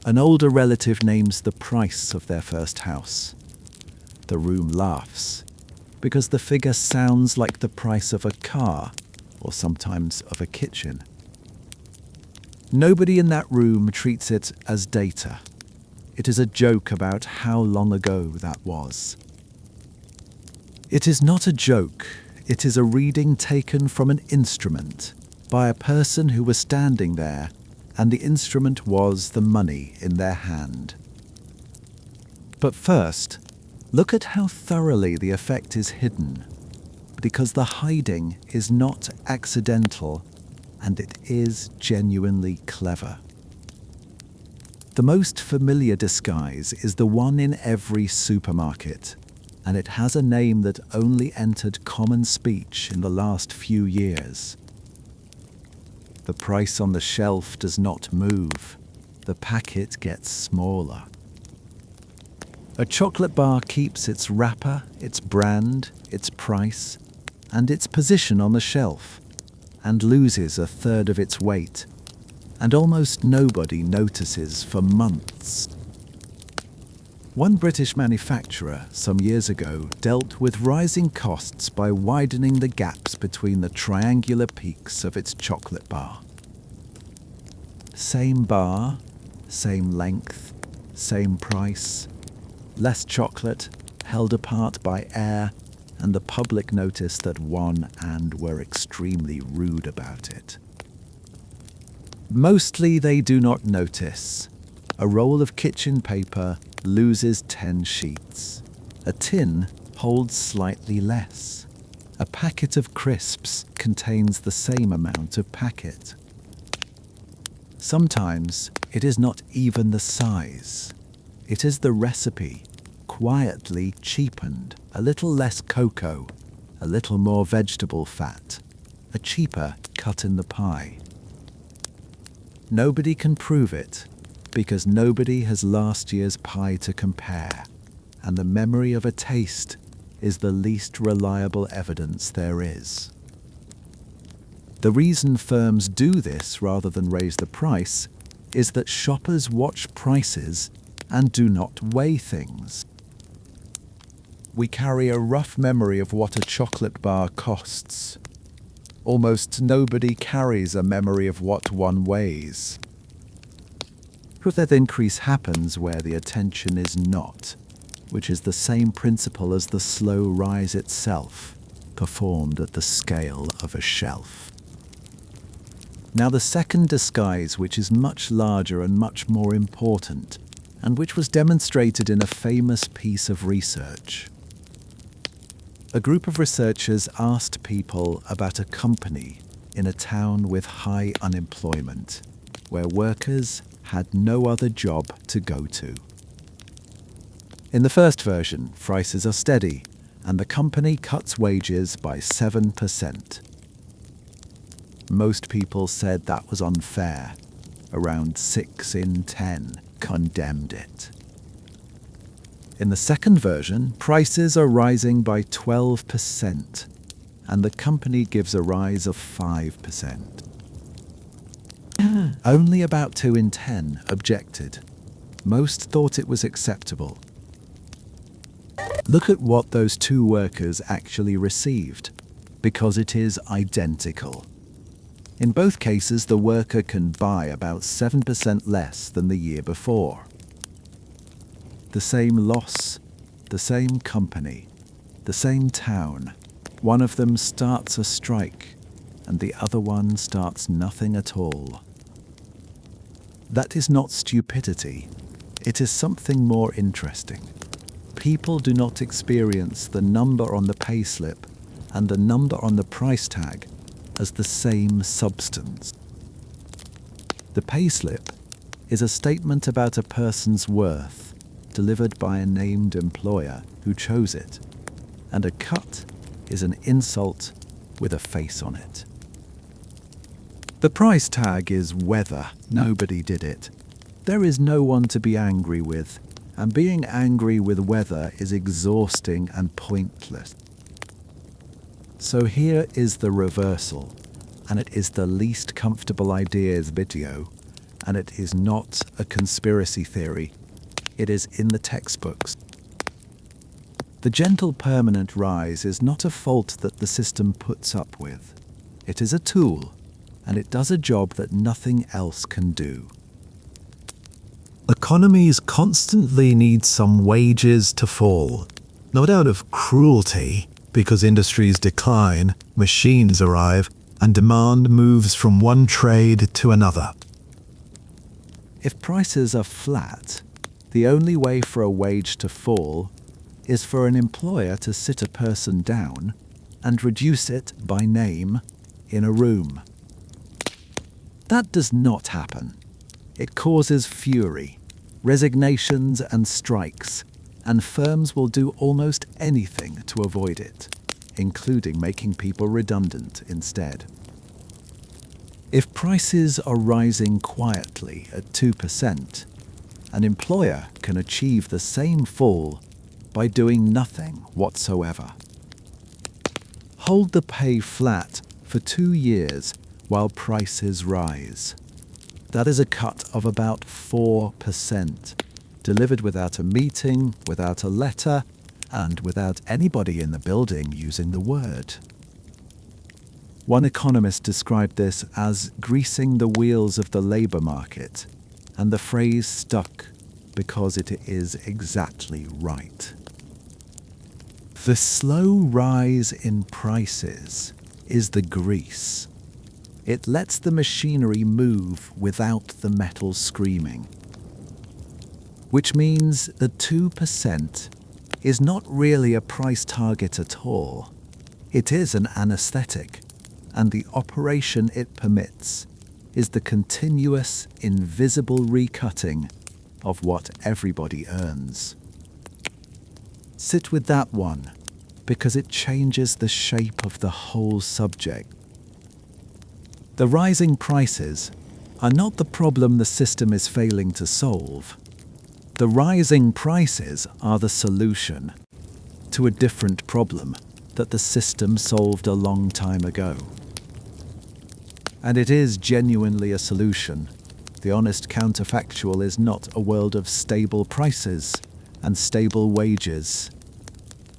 An older relative names the price of their first house. The room laughs, because the figure sounds like the price of a car, or sometimes of a kitchen. Nobody in that room treats it as data. It is a joke about how long ago that was. It is not a joke, it is a reading taken from an instrument by a person who was standing there, and the instrument was the money in their hand. But first, look at how thoroughly the effect is hidden, because the hiding is not accidental and it is genuinely clever. The most familiar disguise is the one in every supermarket, and it has a name that only entered common speech in the last few years. The price on the shelf does not move. The packet gets smaller. A chocolate bar keeps its wrapper, its brand, its price, and its position on the shelf, and loses a third of its weight, and almost nobody notices for months. One British manufacturer some years ago dealt with rising costs by widening the gaps between the triangular peaks of its chocolate bar. Same bar, same length, same price, less chocolate, held apart by air, and the public noticed that one and were extremely rude about it. Mostly they do not notice. A roll of kitchen paper loses 10 sheets. A tin holds slightly less. A packet of crisps contains the same amount of packet. Sometimes it is not even the size. It is the recipe, quietly cheapened, a little less cocoa, a little more vegetable fat, a cheaper cut in the pie. Nobody can prove it, because nobody has last year's pie to compare, and the memory of a taste is the least reliable evidence there is. The reason firms do this rather than raise the price is that shoppers watch prices and do not weigh things. We carry a rough memory of what a chocolate bar costs. Almost nobody carries a memory of what one weighs. But that increase happens where the attention is not, which is the same principle as the slow rise itself, performed at the scale of a shelf. Now the second disguise, which is much larger and much more important, and which was demonstrated in a famous piece of research. A group of researchers asked people about a company in a town with high unemployment, where workers had no other job to go to. In the first version, prices are steady, and the company cuts wages by 7%. Most people said that was unfair. Around 6 in 10 condemned it. In the second version, prices are rising by 12%, and the company gives a rise of 5%. Only about 2 in 10 objected. Most thought it was acceptable. Look at what those two workers actually received, because it is identical. In both cases, the worker can buy about 7% less than the year before. The same loss, the same company, the same town. One of them starts a strike, and the other one starts nothing at all. That is not stupidity. It is something more interesting. People do not experience the number on the payslip and the number on the price tag as the same substance. The payslip is a statement about a person's worth delivered by a named employer who chose it, and a cut is an insult with a face on it. The price tag is weather. Nobody did it. There is no one to be angry with, and being angry with weather is exhausting and pointless. So here is the reversal, and it is the least comfortable ideas video, and it is not a conspiracy theory. It is in the textbooks. The gentle permanent rise is not a fault that the system puts up with. It is a tool, and it does a job that nothing else can do. Economies constantly need some wages to fall, not out of cruelty, because industries decline, machines arrive, and demand moves from one trade to another. If prices are flat, the only way for a wage to fall is for an employer to sit a person down and reduce it by name in a room. That does not happen. It causes fury, resignations and strikes, and firms will do almost anything to avoid it, including making people redundant instead. If prices are rising quietly at 2%, an employer can achieve the same fall by doing nothing whatsoever. Hold the pay flat for 2 years while prices rise. That is a cut of about 4%, delivered without a meeting, without a letter, and without anybody in the building using the word. One economist described this as greasing the wheels of the labour market, and the phrase stuck because it is exactly right. The slow rise in prices is the grease. It lets the machinery move without the metal screaming. Which means the 2% is not really a price target at all. It is an anesthetic, and the operation it permits is the continuous, invisible recutting of what everybody earns. Sit with that one, because it changes the shape of the whole subject. The rising prices are not the problem the system is failing to solve. The rising prices are the solution to a different problem that the system solved a long time ago. And it is genuinely a solution. The honest counterfactual is not a world of stable prices and stable wages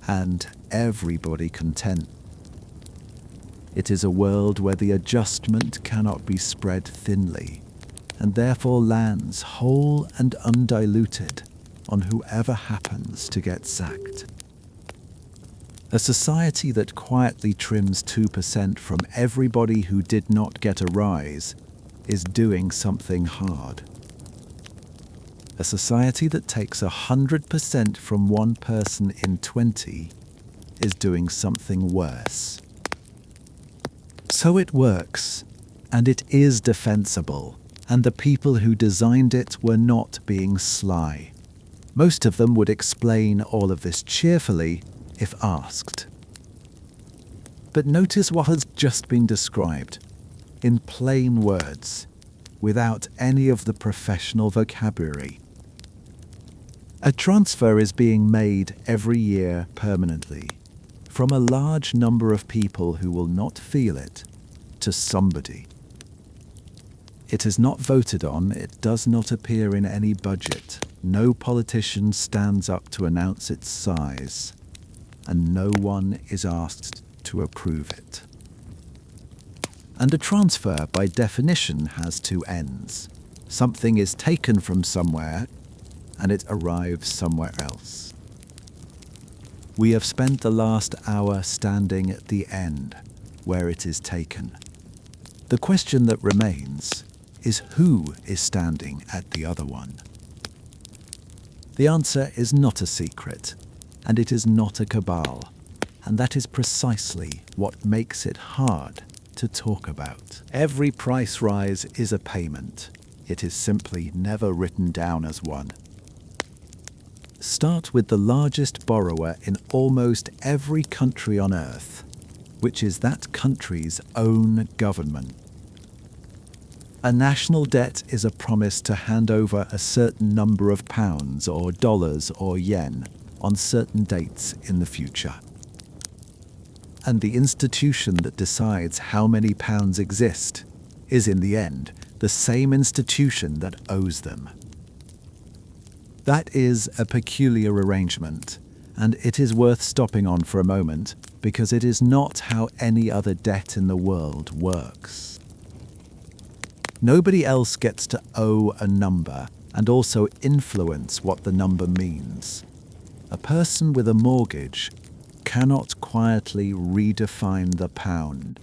and everybody content. It is a world where the adjustment cannot be spread thinly, and therefore lands whole and undiluted on whoever happens to get sacked. A society that quietly trims 2% from everybody who did not get a rise is doing something hard. A society that takes 100% from one person in 20 is doing something worse. So it works, and it is defensible, and the people who designed it were not being sly. Most of them would explain all of this cheerfully if asked. But notice what has just been described, in plain words, without any of the professional vocabulary. A transfer is being made every year permanently, from a large number of people who will not feel it, to somebody. It is not voted on, it does not appear in any budget. No politician stands up to announce its size, and no one is asked to approve it. And a transfer, by definition, has two ends. Something is taken from somewhere, and it arrives somewhere else. We have spent the last hour standing at the end, where it is taken. The question that remains is who is standing at the other one? The answer is not a secret, and it is not a cabal, and that is precisely what makes it hard to talk about. Every price rise is a payment. It is simply never written down as one. Start with the largest borrower in almost every country on earth, which is that country's own government. A national debt is a promise to hand over a certain number of pounds or dollars or yen on certain dates in the future. And the institution that decides how many pounds exist is in the end the same institution that owes them. That is a peculiar arrangement, and it is worth stopping on for a moment because it is not how any other debt in the world works. Nobody else gets to owe a number and also influence what the number means. A person with a mortgage cannot quietly redefine the pound.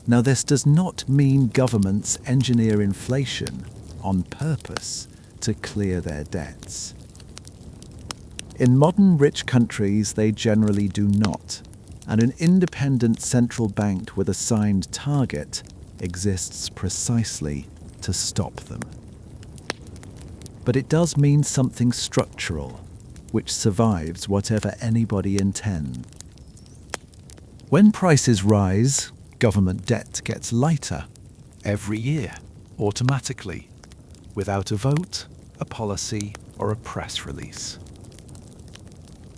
Now, this does not mean governments engineer inflation on purpose to clear their debts. In modern rich countries, they generally do not, and an independent central bank with a signed target exists precisely to stop them. But it does mean something structural, which survives whatever anybody intends. When prices rise, government debt gets lighter every year, automatically, without a vote, a policy, or a press release.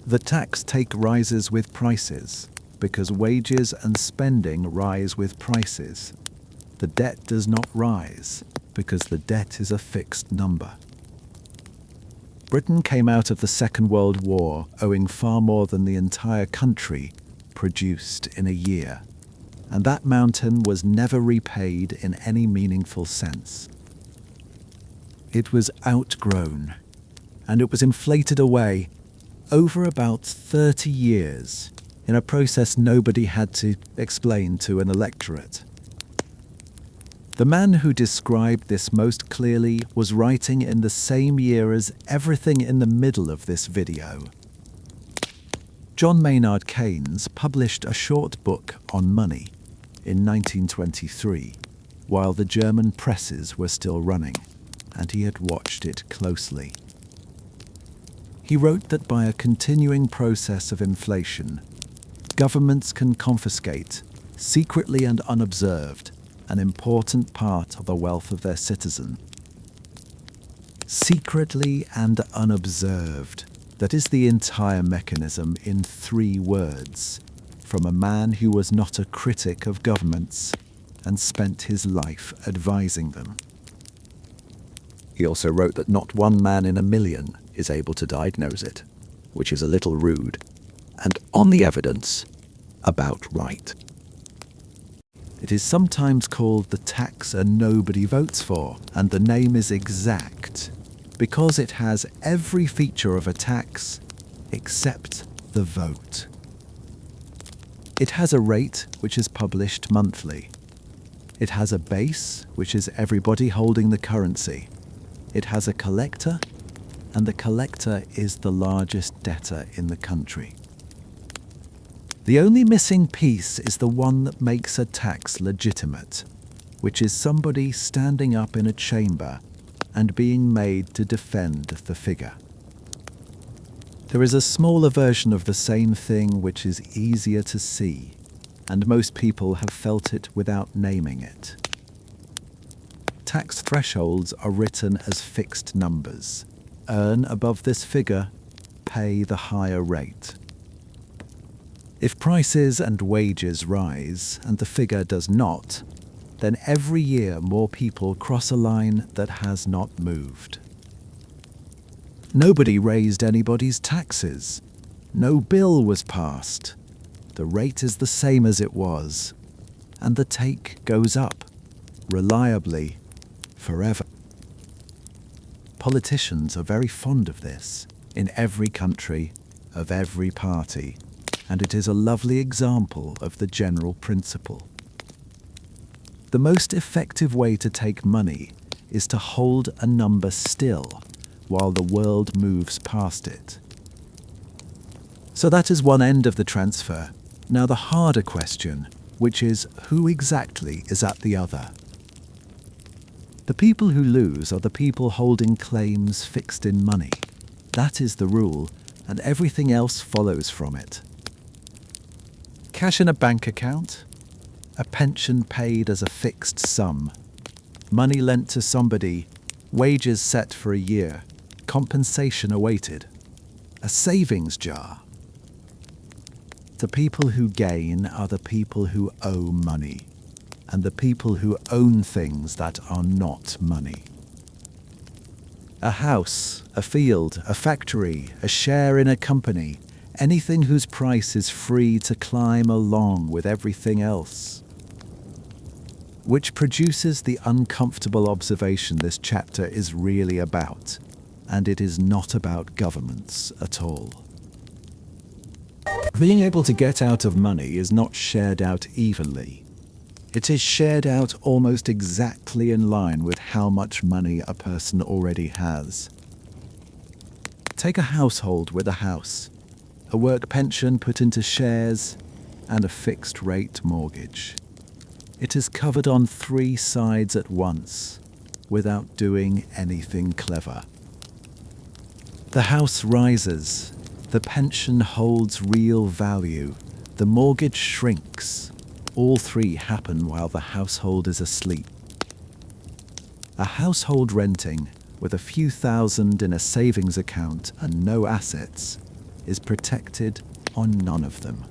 The tax take rises with prices, because wages and spending rise with prices. The debt does not rise, because the debt is a fixed number. Britain came out of the Second World War owing far more than the entire country produced in a year, and that mountain was never repaid in any meaningful sense. It was outgrown, and it was inflated away over about 30 years in a process nobody had to explain to an electorate. The man who described this most clearly was writing in the same year as everything in the middle of this video. John Maynard Keynes published a short book on money in 1923, while the German presses were still running, and he had watched it closely. He wrote that by a continuing process of inflation, governments can confiscate, secretly and unobserved, an important part of the wealth of their citizen. Secretly and unobserved, that is the entire mechanism in 3 words, from a man who was not a critic of governments and spent his life advising them. He also wrote that not one man in a million is able to diagnose it, which is a little rude, and on the evidence, about right. It is sometimes called the tax a nobody votes for, and the name is exact, because it has every feature of a tax except the vote. It has a rate which is published monthly. It has a base, which is everybody holding the currency. It has a collector, and the collector is the largest debtor in the country. The only missing piece is the one that makes a tax legitimate, which is somebody standing up in a chamber and being made to defend the figure. There is a smaller version of the same thing which is easier to see, and most people have felt it without naming it. Tax thresholds are written as fixed numbers. Earn above this figure, pay the higher rate. If prices and wages rise and the figure does not, then every year more people cross a line that has not moved. Nobody raised anybody's taxes. No bill was passed. The rate is the same as it was, and the take goes up, reliably, forever. Politicians are very fond of this, in every country, of every party, and it is a lovely example of the general principle. The most effective way to take money is to hold a number still while the world moves past it. So that is one end of the transfer. Now the harder question, which is who exactly is at the other? The people who lose are the people holding claims fixed in money. That is the rule, and everything else follows from it. Cash in a bank account, a pension paid as a fixed sum, money lent to somebody, wages set for a year, compensation awaited, a savings jar. The people who gain are the people who owe money, and the people who own things that are not money. A house, a field, a factory, a share in a company, anything whose price is free to climb along with everything else. Which produces the uncomfortable observation this chapter is really about, and it is not about governments at all. Being able to get out of money is not shared out evenly. It is shared out almost exactly in line with how much money a person already has. Take a household with a house, a work pension put into shares, and a fixed rate mortgage. It is covered on 3 sides at once, without doing anything clever. The house rises, the pension holds real value, the mortgage shrinks. All 3 happen while the household is asleep. A household renting, with a few thousand in a savings account and no assets, is protected on none of them.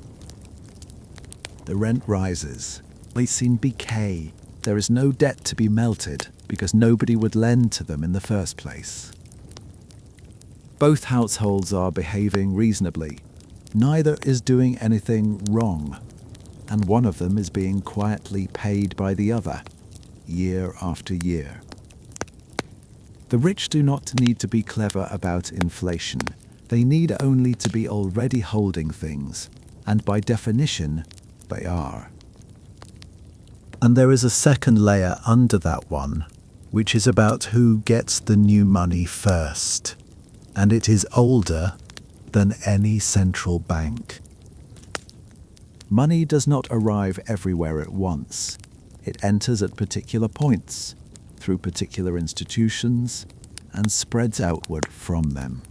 The rent rises. It's in decay. There is no debt to be melted because nobody would lend to them in the first place. Both households are behaving reasonably. Neither is doing anything wrong, and one of them is being quietly paid by the other, year after year. The rich do not need to be clever about inflation. They need only to be already holding things, and by definition, they are. And there is a second layer under that one, which is about who gets the new money first, and it is older than any central bank. Money does not arrive everywhere at once. It enters at particular points, through particular institutions, and spreads outward from them.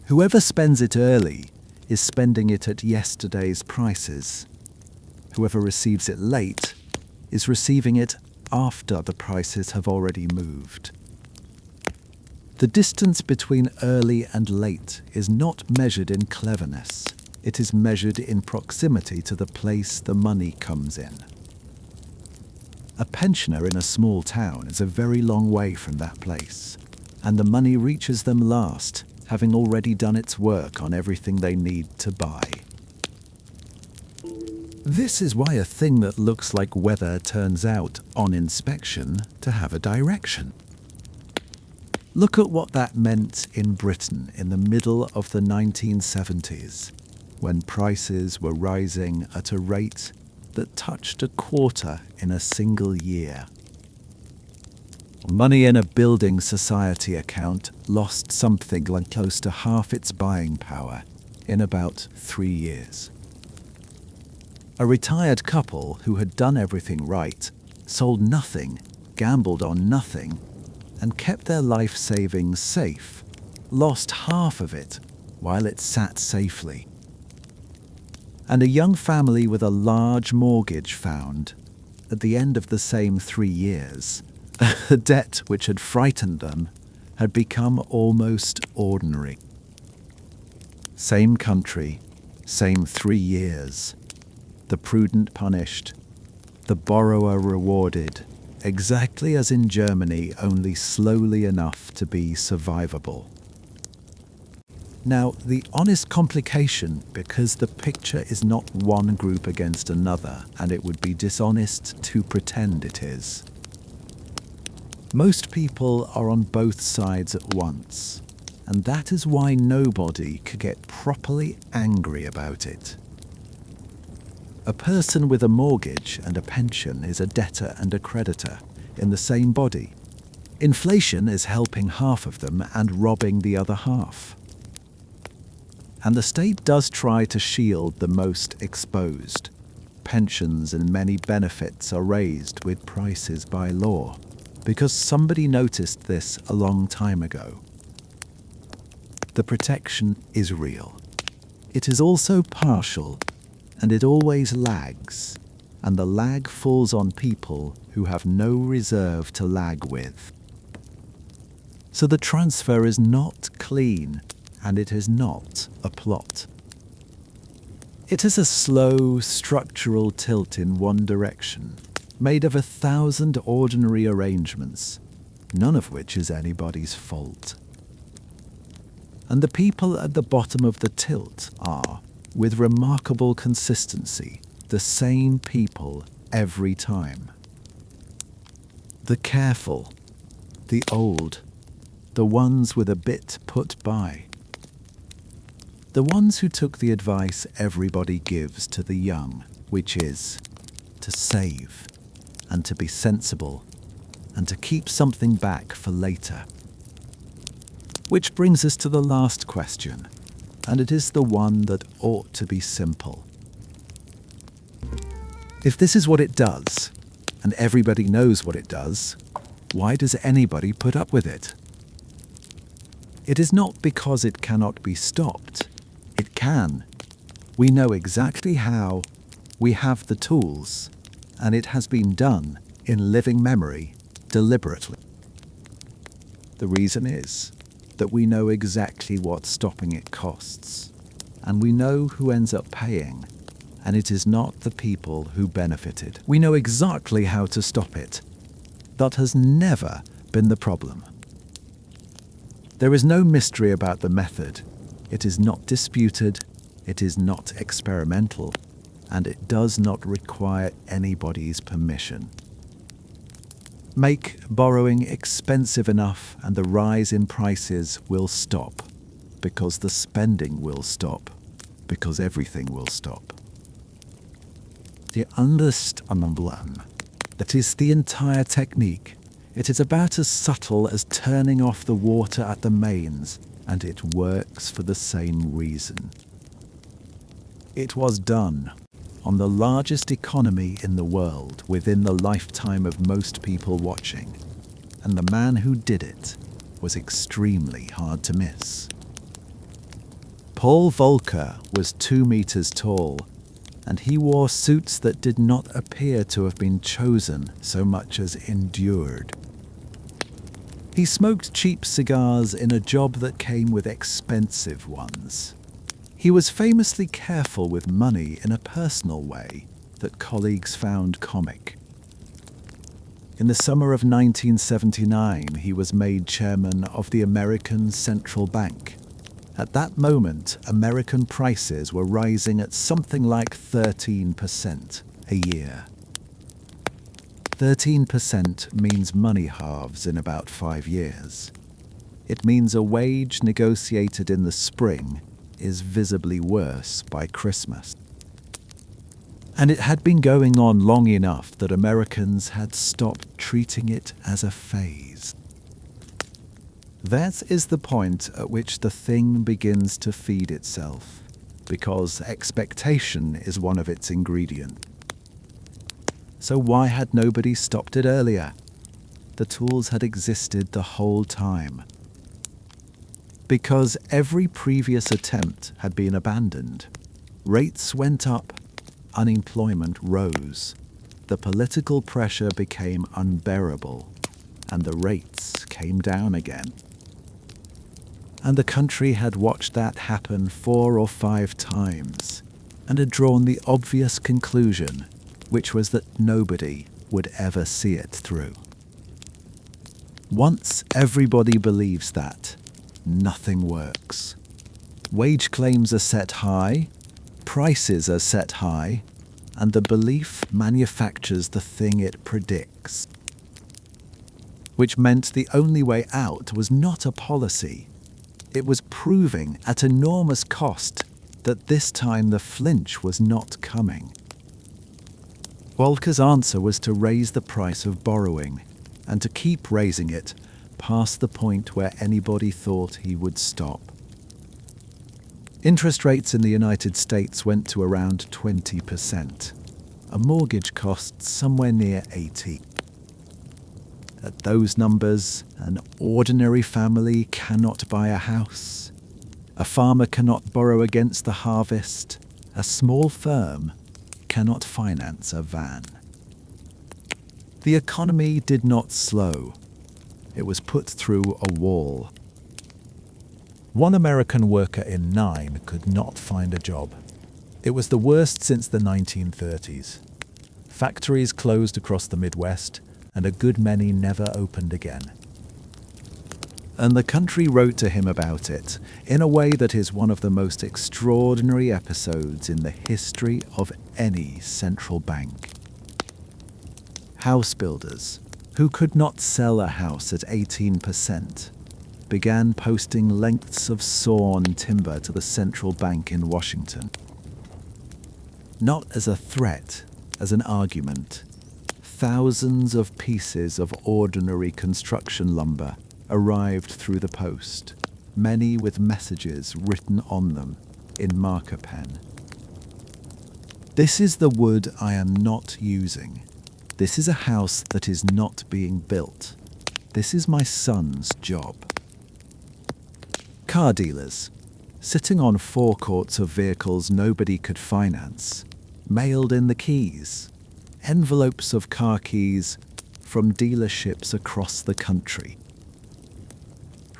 Whoever spends it early is spending it at yesterday's prices. Whoever receives it late is receiving it after the prices have already moved. The distance between early and late is not measured in cleverness. It is measured in proximity to the place the money comes in. A pensioner in a small town is a very long way from that place, and the money reaches them last, having already done its work on everything they need to buy. This is why a thing that looks like weather turns out, on inspection, to have a direction. Look at what that meant in Britain in the middle of the 1970s, when prices were rising at a rate that touched a quarter in a single year. Money in a building society account lost something like close to half its buying power in about 3 years. A retired couple who had done everything right, sold nothing, gambled on nothing, and kept their life savings safe, lost half of it while it sat safely. And a young family with a large mortgage found, at the end of the same 3 years, the debt which had frightened them had become almost ordinary. Same country, same 3 years. The prudent punished, the borrower rewarded, exactly as in Germany, only slowly enough to be survivable. Now, the honest complication, because the picture is not one group against another, and it would be dishonest to pretend it is. Most people are on both sides at once, and that is why nobody could get properly angry about it. A person with a mortgage and a pension is a debtor and a creditor in the same body. Inflation is helping half of them and robbing the other half. And the state does try to shield the most exposed. Pensions and many benefits are raised with prices by law, because somebody noticed this a long time ago. The protection is real. It is also partial, and it always lags, and the lag falls on people who have no reserve to lag with. So the transfer is not clean, and it is not a plot. It is a slow, structural tilt in one direction, made of 1,000 ordinary arrangements, none of which is anybody's fault. And the people at the bottom of the tilt are, with remarkable consistency, the same people every time. The careful, the old, the ones with a bit put by. The ones who took the advice everybody gives to the young, which is to save, and to be sensible, and to keep something back for later. Which brings us to the last question, and it is the one that ought to be simple. If this is what it does, and everybody knows what it does, why does anybody put up with it? It is not because it cannot be stopped. It can. We know exactly how, we have the tools, and it has been done in living memory deliberately. The reason is that we know exactly what stopping it costs, and we know who ends up paying, and it is not the people who benefited. We know exactly how to stop it. That has never been the problem. There is no mystery about the method. It is not disputed, it is not experimental, and it does not require anybody's permission. Make borrowing expensive enough and the rise in prices will stop, because the spending will stop, because everything will stop. The understanding, that is the entire technique. It is about as subtle as turning off the water at the mains, and it works for the same reason. It was done on the largest economy in the world within the lifetime of most people watching, and the man who did it was extremely hard to miss. Paul Volcker was 2 meters tall, and he wore suits that did not appear to have been chosen so much as endured. He smoked cheap cigars in a job that came with expensive ones. He was famously careful with money in a personal way that colleagues found comic. In the summer of 1979, he was made chairman of the American Central Bank. At that moment, American prices were rising at something like 13% a year. 13% means money halves in about 5 years. It means a wage negotiated in the spring is visibly worse by Christmas. And it had been going on long enough that Americans had stopped treating it as a phase. That is the point at which the thing begins to feed itself, because expectation is one of its ingredients. So why had nobody stopped it earlier? The tools had existed the whole time. Because every previous attempt had been abandoned. Rates went up, unemployment rose, the political pressure became unbearable, and the rates came down again. And the country had watched that happen 4 or 5 times, and had drawn the obvious conclusion, which was that nobody would ever see it through. Once everybody believes that, nothing works. Wage claims are set high, prices are set high, and the belief manufactures the thing it predicts. Which meant the only way out was not a policy. It was proving at enormous cost that this time the flinch was not coming. Volker's answer was to raise the price of borrowing, and to keep raising it past the point where anybody thought he would stop. Interest rates in the United States went to around 20%. A mortgage costs somewhere near 80%. At those numbers, an ordinary family cannot buy a house. A farmer cannot borrow against the harvest. A small firm cannot finance a van. The economy did not slow. It was put through a wall. One American worker in 9 could not find a job. It was the worst since the 1930s. Factories closed across the Midwest, and a good many never opened again. And the country wrote to him about it in a way that is one of the most extraordinary episodes in the history of any central bank. House builders, who could not sell a house at 18%, began posting lengths of sawn timber to the central bank in Washington. Not as a threat, as an argument. Thousands of pieces of ordinary construction lumber arrived through the post, many with messages written on them in marker pen. This is the wood I am not using. This is a house that is not being built. This is my son's job. Car dealers, sitting on forecourts of vehicles nobody could finance, mailed in the keys, envelopes of car keys from dealerships across the country.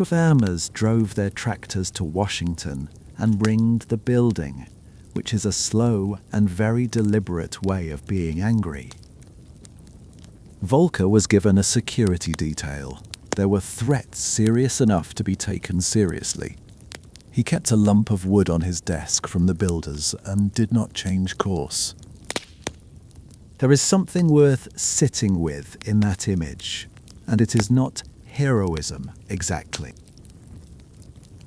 Farmers drove their tractors to Washington and ringed the building, which is a slow and very deliberate way of being angry. Volker was given a security detail. There were threats serious enough to be taken seriously. He kept a lump of wood on his desk from the builders and did not change course. There is something worth sitting with in that image, and it is not heroism exactly.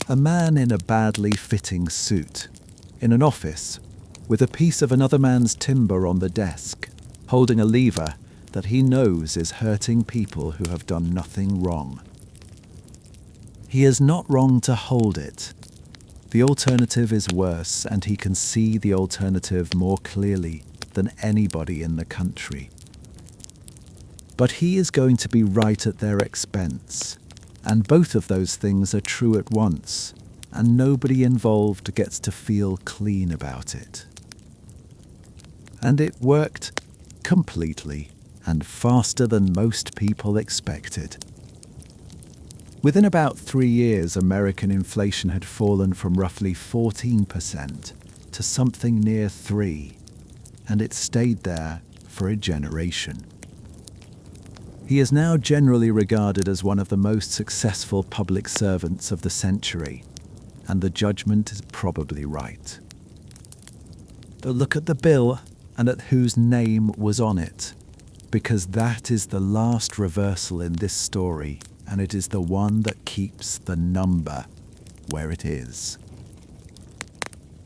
A man in a badly fitting suit, in an office, with a piece of another man's timber on the desk, holding a lever that he knows is hurting people who have done nothing wrong. He is not wrong to hold it. The alternative is worse, and he can see the alternative more clearly than anybody in the country. But he is going to be right at their expense, and both of those things are true at once, and nobody involved gets to feel clean about it. And it worked completely, and faster than most people expected. Within about 3 years, American inflation had fallen from roughly 14% to something near 3%, and it stayed there for a generation. He is now generally regarded as one of the most successful public servants of the century, and the judgment is probably right. But look at the bill and at whose name was on it, because that is the last reversal in this story, and it is the one that keeps the number where it is.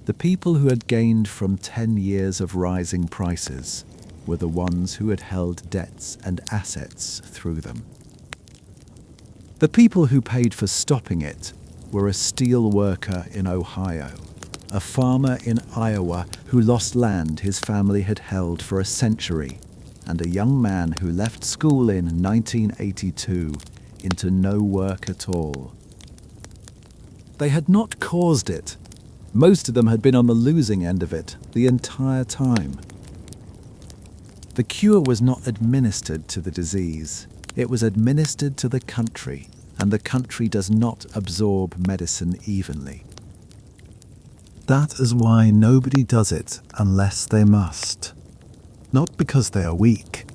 The people who had gained from 10 years of rising prices were the ones who had held debts and assets through them. The people who paid for stopping it were a steel worker in Ohio, a farmer in Iowa who lost land his family had held for a century, and a young man who left school in 1982 into no work at all. They had not caused it. Most of them had been on the losing end of it the entire time. The cure was not administered to the disease. It was administered to the country, and the country does not absorb medicine evenly. That is why nobody does it unless they must. Not because they are weak,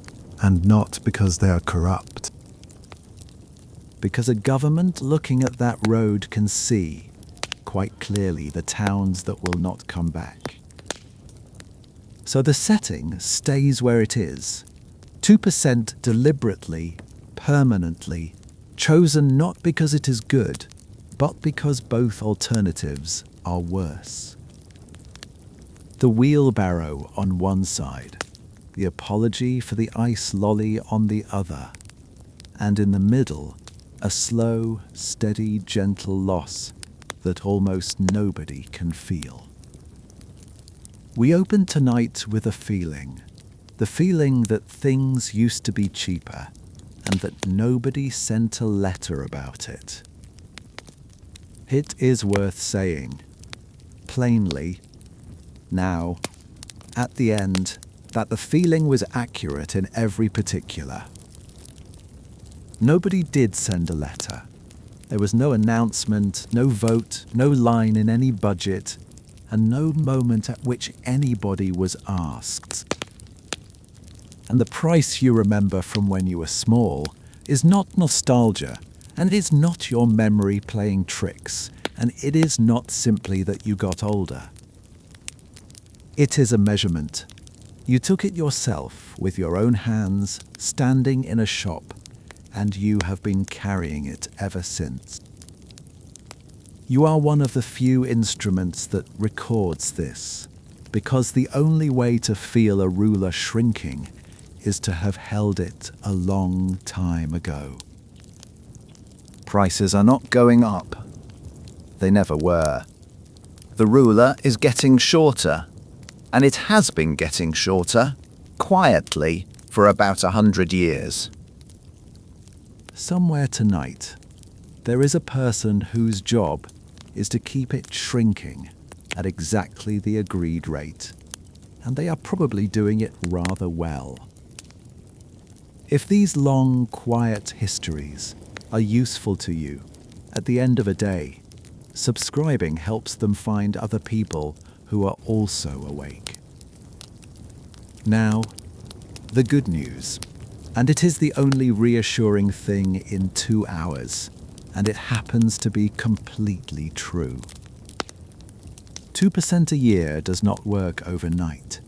and not because they are corrupt. Because a government looking at that road can see, quite clearly, the towns that will not come back. So the setting stays where it is. 2% deliberately, permanently, chosen not because it is good, but because both alternatives are worse. The wheelbarrow on one side, the apology for the ice lolly on the other, and in the middle, a slow, steady, gentle loss that almost nobody can feel. We open tonight with a feeling, the feeling that things used to be cheaper, and that nobody sent a letter about it. It is worth saying, plainly, now, at the end, that the feeling was accurate in every particular. Nobody did send a letter. There was no announcement, no vote, no line in any budget, and no moment at which anybody was asked. And the price you remember from when you were small is not nostalgia, and it is not your memory playing tricks, and it is not simply that you got older. It is a measurement. You took it yourself with your own hands, standing in a shop, and you have been carrying it ever since. You are one of the few instruments that records this, because the only way to feel a ruler shrinking is to have held it a long time ago. Prices are not going up. They never were. The ruler is getting shorter, and it has been getting shorter, quietly, for about 100 years. Somewhere tonight, there is a person whose job is to keep it shrinking at exactly the agreed rate, and they are probably doing it rather well. If these long, quiet histories are useful to you, at the end of a day, subscribing helps them find other people who are also awake. Now, the good news. And it is the only reassuring thing in 2 hours, and it happens to be completely true. 2% a year does not work overnight.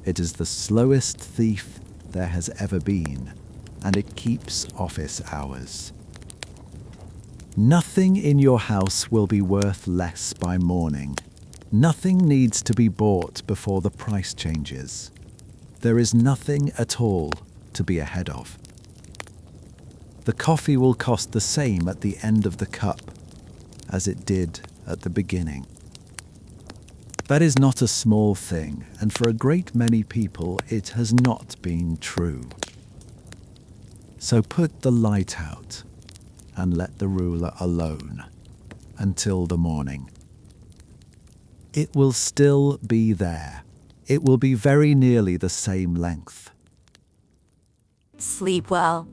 It is the slowest thief there has ever been, and it keeps office hours. Nothing in your house will be worth less by morning. Nothing needs to be bought before the price changes. There is nothing at all to be ahead of. The coffee will cost the same at the end of the cup as it did at the beginning. That is not a small thing, and for a great many people it has not been true. So put the light out and let the ruler alone until the morning. It will still be there. It will be very nearly the same length. Sleep well.